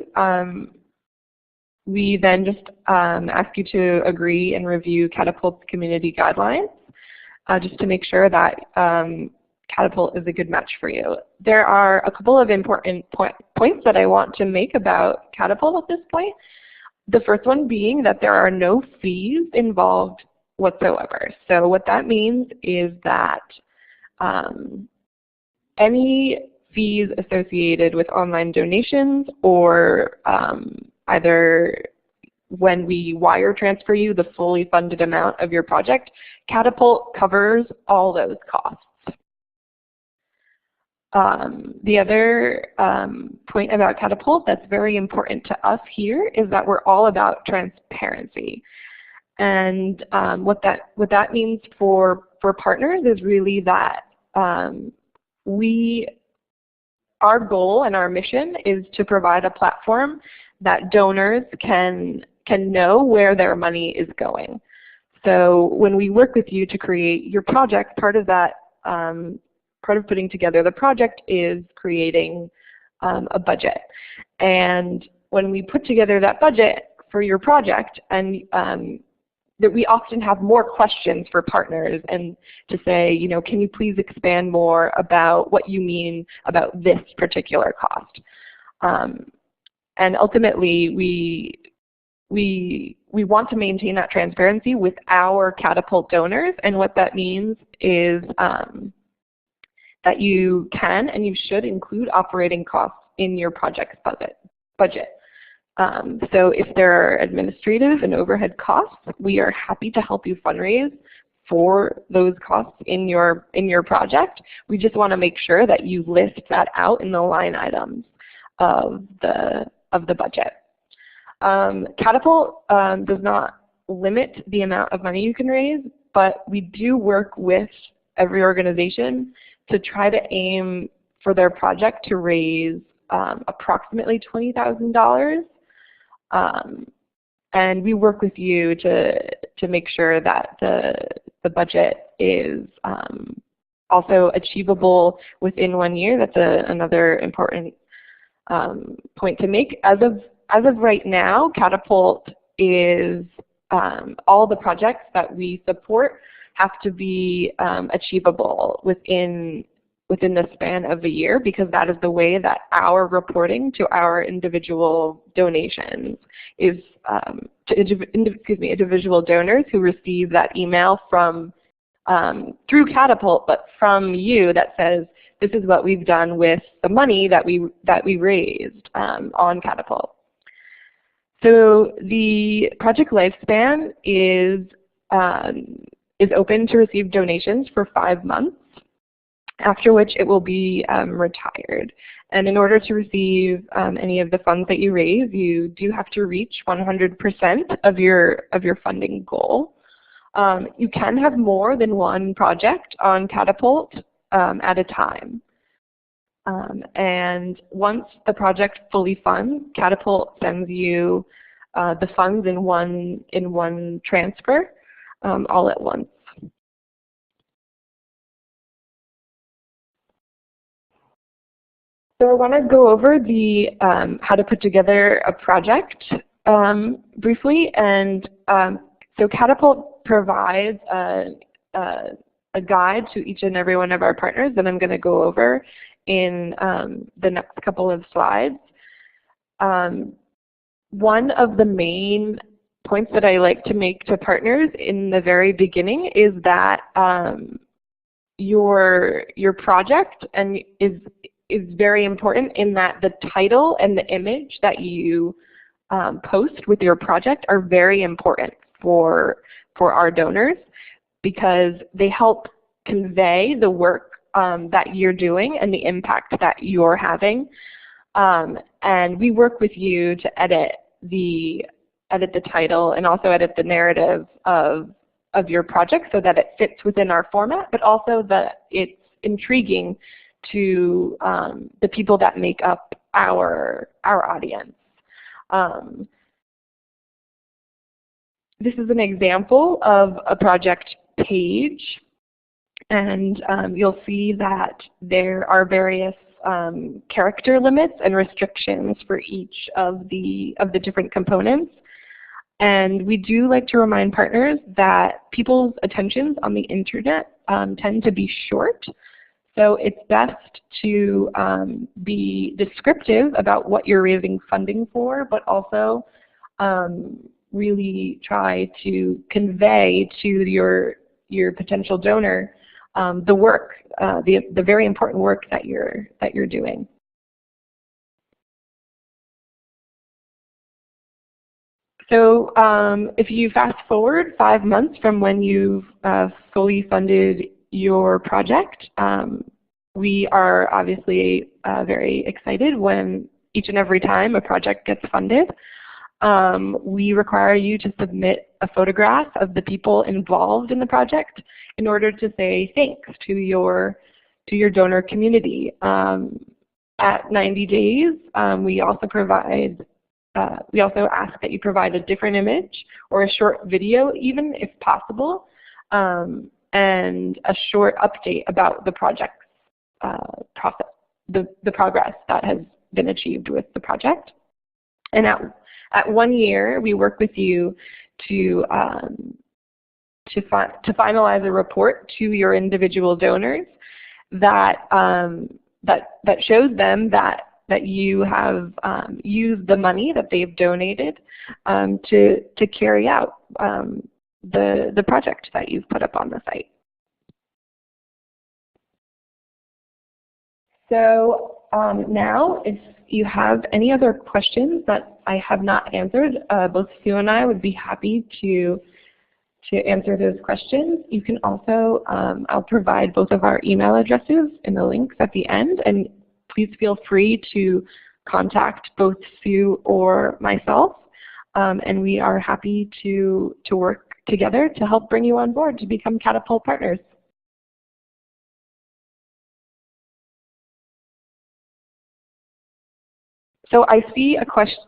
Speaker 4: we then just ask you to agree and review Catapult's community guidelines, just to make sure that Catapult is a good match for you. There are a couple of important points that I want to make about Catapult at this point. The first one being that there are no fees involved whatsoever. So what that means is that any fees associated with online donations, or either when we wire transfer you the fully funded amount of your project, Catapult covers all those costs. The other point about Catapult that's very important to us here is that we're all about transparency. And what that means for partners is really that our goal and our mission is to provide a platform that donors can know where their money is going. So when we work with you to create your project, part of that, part of putting together the project is creating a budget. And when we put together that budget for your project, and that we often have more questions for partners, and to say, you know, can you please expand more about what you mean about this particular cost? And ultimately, we want to maintain that transparency with our Catapult donors, and what that means is that you can and you should include operating costs in your project's budget. So if there are administrative and overhead costs, we are happy to help you fundraise for those costs in your project. We just want to make sure that you list that out in the line items of the budget. Catapult does not limit the amount of money you can raise, but we do work with every organization to try to aim for their project to raise approximately $20,000. And we work with you to make sure that the budget is also achievable within 1 year. That's another important point to make. As of right now, Catapult is all the projects that we support have to be achievable within the span of a year, because that is the way that our reporting to our individual donations is individual donors who receive that email from through Catapult, but from you, that says this is what we've done with the money that we raised on Catapult. So the project lifespan is open to receive donations for 5 months, after which it will be retired. And in order to receive any of the funds that you raise, you do have to reach 100% of your funding goal. You can have more than one project on Catapult at a time. And once the project fully funds, Catapult sends you the funds in one transfer all at once. So I want to go over the how to put together a project briefly, and so Catapult provides a guide to each and every one of our partners that I'm going to go over in the next couple of slides. One of the main points that I like to make to partners in the very beginning is that your project is very important, in that the title and the image that you post with your project are very important for our donors, because they help convey the work that you're doing and the impact that you're having. And we work with you to edit the title and also edit the narrative of your project so that it fits within our format, but also that it's intriguing to the people that make up our audience. This is an example of a project page, and you'll see that there are various character limits and restrictions for each of the different components. And we do like to remind partners that people's attentions on the internet tend to be short. So it's best to be descriptive about what you're raising funding for, but also really try to convey to your potential donor the work, the very important work that you're doing. So if you fast forward 5 months from when you've fully funded your project, we are obviously very excited when each and every time a project gets funded. We require you to submit a photograph of the people involved in the project in order to say thanks to your donor community. At 90 days, we also ask that you provide a different image or a short video, even if possible, and a short update about the project's process, the progress that has been achieved with the project. And at 1 year, we work with you to finalize a report to your individual donors that that shows them that you have used the money that they've donated to carry out the project that you've put up on the site. So now, if you have any other questions that I have not answered, both Sue and I would be happy to answer those questions. You can also, I'll provide both of our email addresses in the links at the end, and please feel free to contact both Sue or myself, and we are happy to work together to help bring you on board to become Catapult partners. So I see a question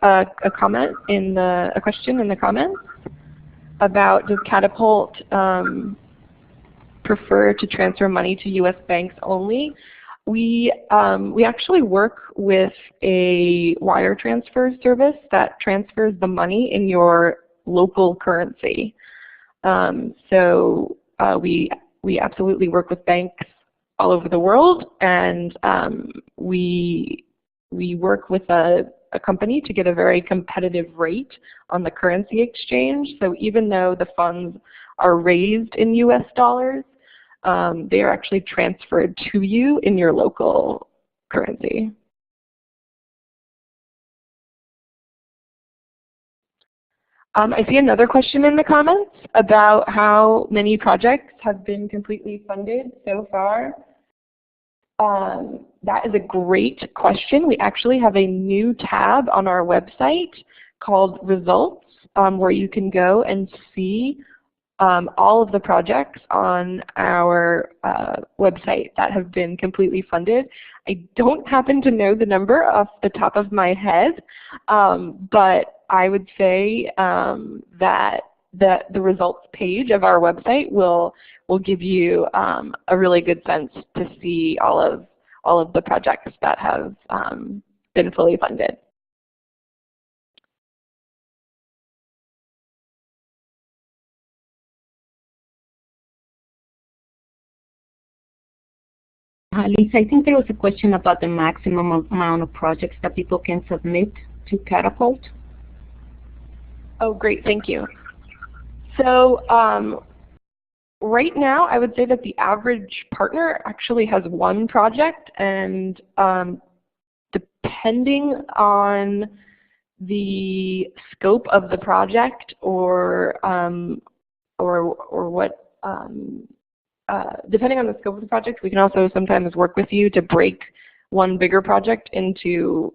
Speaker 4: in the comments about, does Catapult prefer to transfer money to U.S. banks only? We actually work with a wire transfer service that transfers the money in your local currency. So we absolutely work with banks all over the world, and we work with a company to get a very competitive rate on the currency exchange. So even though the funds are raised in US dollars, they are actually transferred to you in your local currency. I see another question in the comments about how many projects have been completely funded so far. That is a great question. We actually have a new tab on our website called Results, where you can go and see all of the projects on our website that have been completely funded. I don't happen to know the number off the top of my head, but I would say that the results page of our website will give you a really good sense to see all of the projects that have been fully funded.
Speaker 1: Lisa, I think there was a question about the maximum amount of projects that people can submit to Catapult.
Speaker 4: Oh, great, thank you. So right now, I would say that the average partner actually has one project, and depending on the scope of the project or what depending on the scope of the project, we can also sometimes work with you to break one bigger project into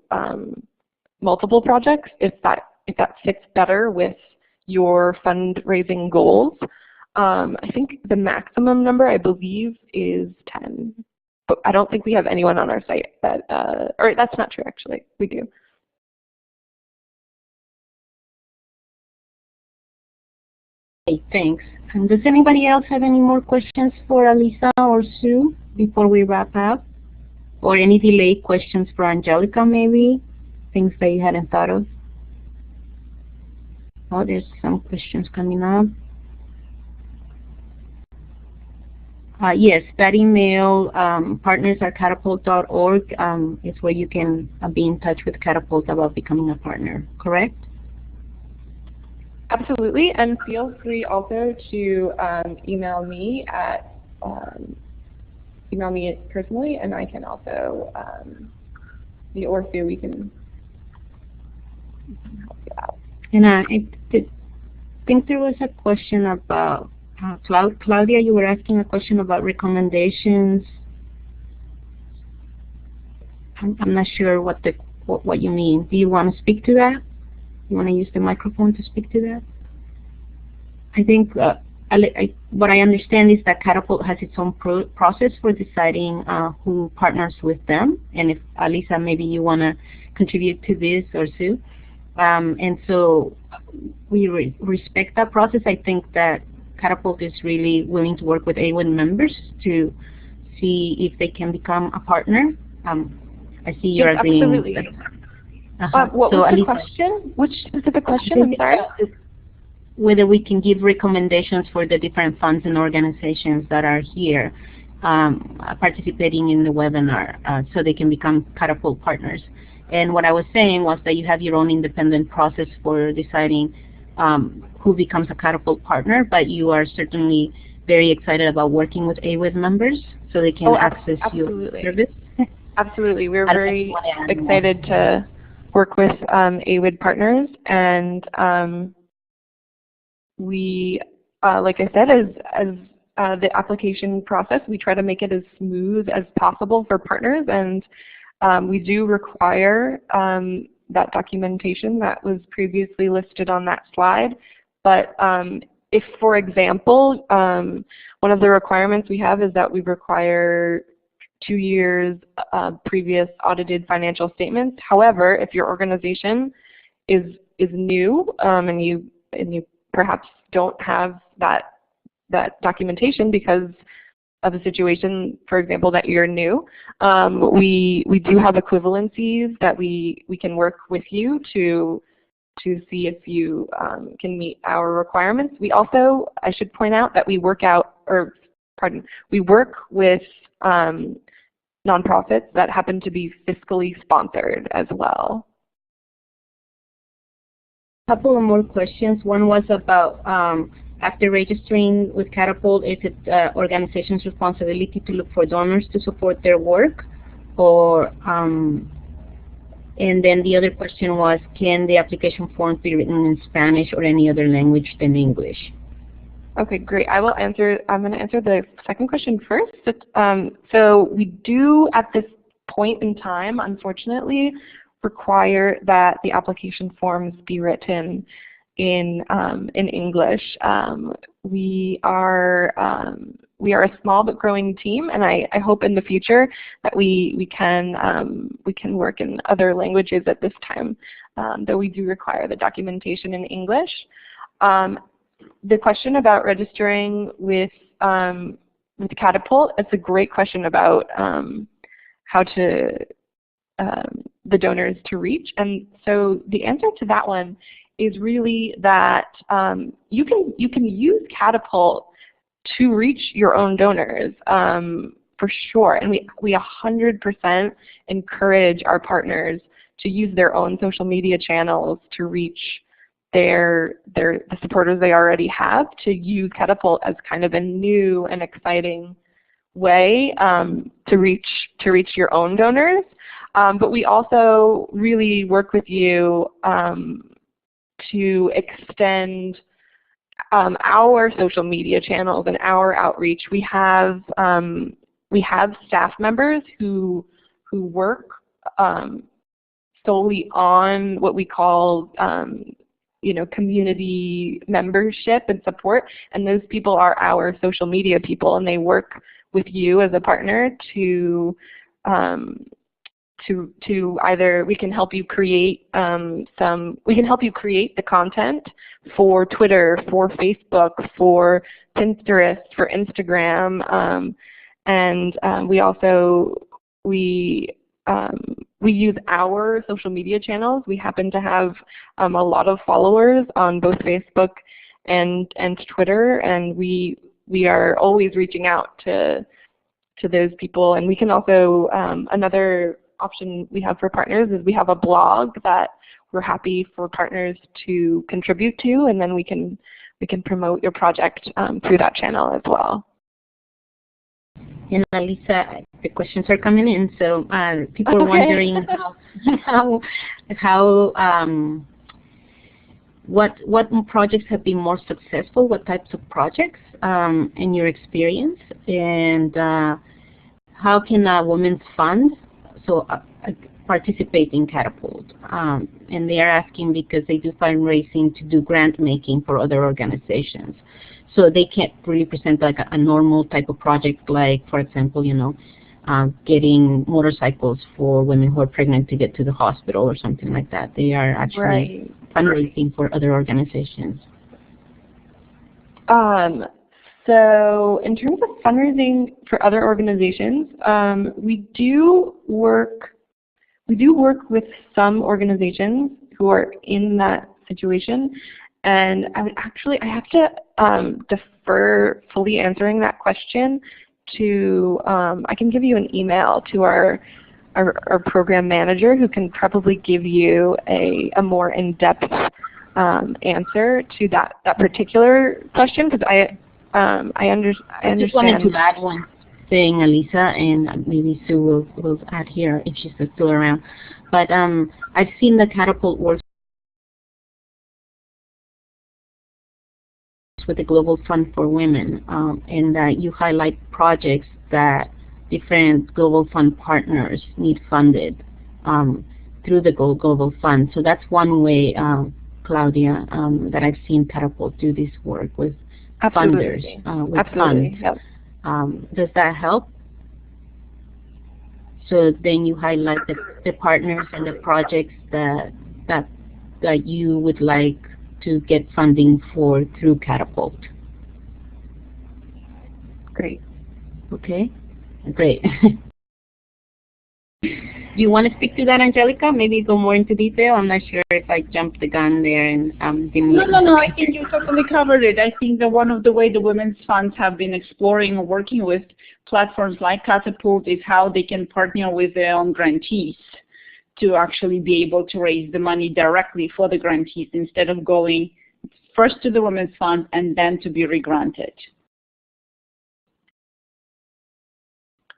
Speaker 4: multiple projects if that fits better with your fundraising goals. I think the maximum number, I believe, is 10. But I don't think we have anyone on our site that, or that's not true actually, we do.
Speaker 1: Okay, thanks. And does anybody else have any more questions for Alisa or Sue before we wrap up? Or any delayed questions for Angelica maybe? Things that you hadn't thought of? Oh, there's some questions coming up. Yes, that email, partners@catapult.org, is where you can be in touch with Catapult about becoming a partner, correct?
Speaker 4: Absolutely, and feel free also to email me personally, and I can also, or Sue, we can help you out.
Speaker 1: And I think there was a question about, Claudia, you were asking a question about recommendations. I'm not sure what you mean. Do you want to speak to that? You want to use the microphone to speak to that? I think what I understand is that Catapult has its own process for deciding who partners with them. And if Alisa, maybe you want to contribute to this, or Sue. And so we respect that process. I think that Catapult is really willing to work with AWID members to see if they can become a partner. I see you're agreeing.
Speaker 4: Absolutely. What was the question? Which specific question? I'm sorry.
Speaker 1: Whether we can give recommendations for the different funds and organizations that are here participating in the webinar so they can become Catapult partners. And what I was saying was that you have your own independent process for deciding who becomes a Catapult partner, but you are certainly very excited about working with AWID members so they can access your service.
Speaker 4: Absolutely. We're very excited to work with AWID partners, and we, like I said, as the application process, we try to make it as smooth as possible for partners, and we do require that documentation that was previously listed on that slide. But if, for example, one of the requirements we have is that we require 2 years previous audited financial statements. However, if your organization is new and you perhaps don't have that documentation because of a situation, for example, that you're new, we do have equivalencies that we can work with you to see if you can meet our requirements. We also, I should point out that we work with nonprofits that happen to be fiscally sponsored as well.
Speaker 1: A couple of more questions. One was about after registering with Catapult, is it organization's responsibility to look for donors to support their work, or and then the other question was, can the application forms be written in Spanish or any other language than English?
Speaker 4: Okay, great. I'm going to answer the second question first. So we do, at this point in time, unfortunately, require that the application forms be written in English. We are a small but growing team, and I hope in the future that we can work in other languages at this time, though we do require the documentation in English. The question about registering with Catapult, it's a great question about how to the donors to reach. And so the answer to that one is really that you can use Catapult to reach your own donors for sure. And we 100% encourage our partners to use their own social media channels to reach the supporters they already have, to use Catapult as kind of a new and exciting way to reach your own donors. But we also really work with you to extend our social media channels and our outreach. We have staff members who work solely on what we call community membership and support, and those people are our social media people, and they work with you as a partner to either we can help you create the content for Twitter, for Facebook, for Pinterest, for Instagram, and we use our social media channels. We happen to have a lot of followers on both Facebook and Twitter, and we are always reaching out to those people. And we can also another option we have for partners is we have a blog that we're happy for partners to contribute to, and then we can promote your project through that channel as well.
Speaker 1: And Alisa, the questions are coming in, so people are wondering what projects have been more successful, what types of projects in your experience, and how can a women's fund participate in Catapult? And they are asking because they do fundraising to do grant making for other organizations. So they can't really present like a normal type of project, like, for example, getting motorcycles for women who are pregnant to get to the hospital or something like that. They are actually fundraising for other organizations.
Speaker 4: So in terms of fundraising for other organizations, we do work with some organizations who are in that situation. And I have to defer fully answering that question to, I can give you an email to our program manager who can probably give you a more in-depth answer to that particular question, because I understand.
Speaker 1: I just wanted to add one thing, Alisa, and maybe Sue will add here if she's still around. But I've seen the Catapult work with the Global Fund for Women, and you highlight projects that different Global Fund partners need funded through the Global Fund. So that's one way, Claudia, that I've seen Catapult do this work with funders, with funds.
Speaker 4: Yep.
Speaker 1: Does that help? So then you highlight the partners and the projects that you would like to get funding for through Catapult.
Speaker 4: Great.
Speaker 1: Okay, great. Do you want to speak to that, Angelica? Maybe go more into detail? I'm not sure if I jumped the gun there and didn't.
Speaker 2: No. I think you totally covered it. I think that one of the ways the women's funds have been exploring or working with platforms like Catapult is how they can partner with their own grantees to actually be able to raise the money directly for the grantees instead of going first to the women's fund and then to be regranted.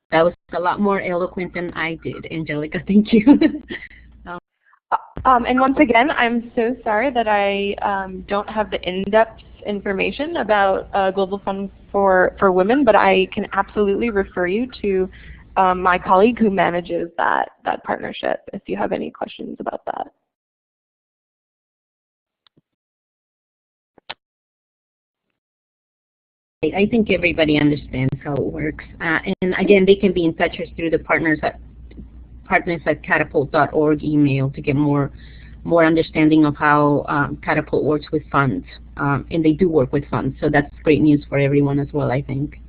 Speaker 1: That was a lot more eloquent than I did, Angelica. Thank you.
Speaker 4: And once again, I'm so sorry that I don't have the in-depth information about Global Fund for Women, but I can absolutely refer you to my colleague who manages that partnership if you have any questions about that.
Speaker 1: I think everybody understands how it works. And again, they can be in touch through the partners at catapult.org email to get more understanding of how Catapult works with funds. And they do work with funds, so that's great news for everyone as well, I think.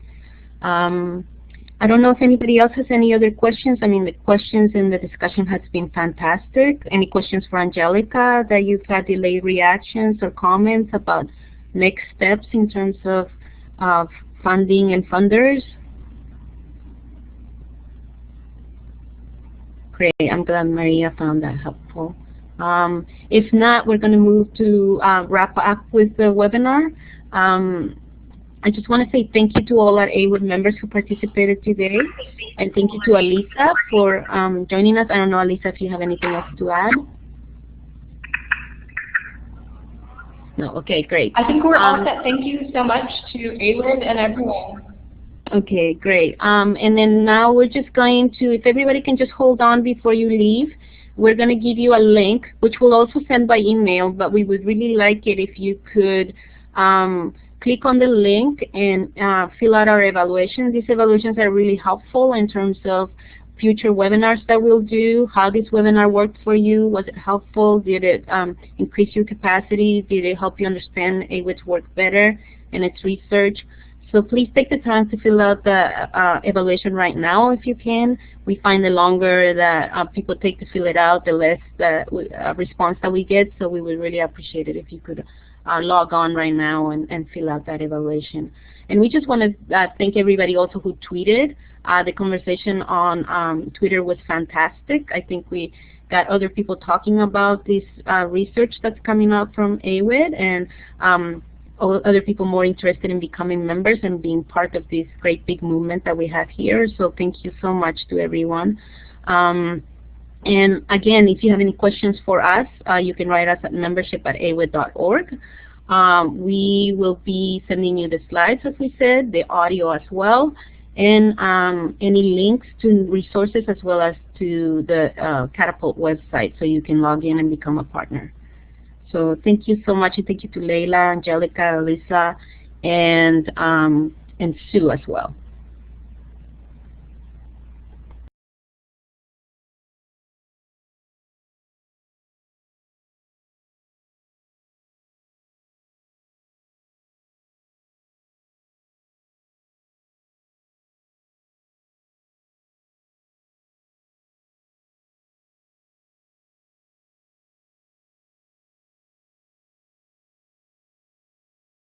Speaker 1: I don't know if anybody else has any other questions. I mean, the questions in the discussion has been fantastic. Any questions for Angelica that you've had delayed reactions or comments about next steps in terms of funding and funders? Great, I'm glad Maria found that helpful. If not, we're going to move to wrap up with the webinar. I just want to say thank you to all our AWID members who participated today, and thank you to Alisa for joining us. I don't know, Alisa, if you have anything else to add. No, okay, great.
Speaker 4: I think we're all set. Thank you so much to AWID and everyone.
Speaker 1: Okay, great. And then now we're just going to, if everybody can just hold on before you leave, we're going to give you a link, which we'll also send by email, but we would really like it if you could click on the link and fill out our evaluation. These evaluations are really helpful in terms of future webinars that we'll do, how this webinar worked for you, was it helpful, did it increase your capacity, did it help you understand AWID's work better and its research. So please take the time to fill out the evaluation right now if you can. We find the longer that people take to fill it out, the less the response that we get, so we would really appreciate it if you could log on right now and fill out that evaluation. And we just want to thank everybody also who tweeted. The conversation on Twitter was fantastic. I think we got other people talking about this research that's coming out from AWID, and other people more interested in becoming members and being part of this great big movement that we have here. So thank you so much to everyone. And again, if you have any questions for us, you can write us at membership@awid.org. We will be sending you the slides, as we said, the audio as well, and any links to resources as well as to the Catapult website, so you can log in and become a partner. So thank you so much, and thank you to Leila, Angelica, Alyssa, and Sue as well.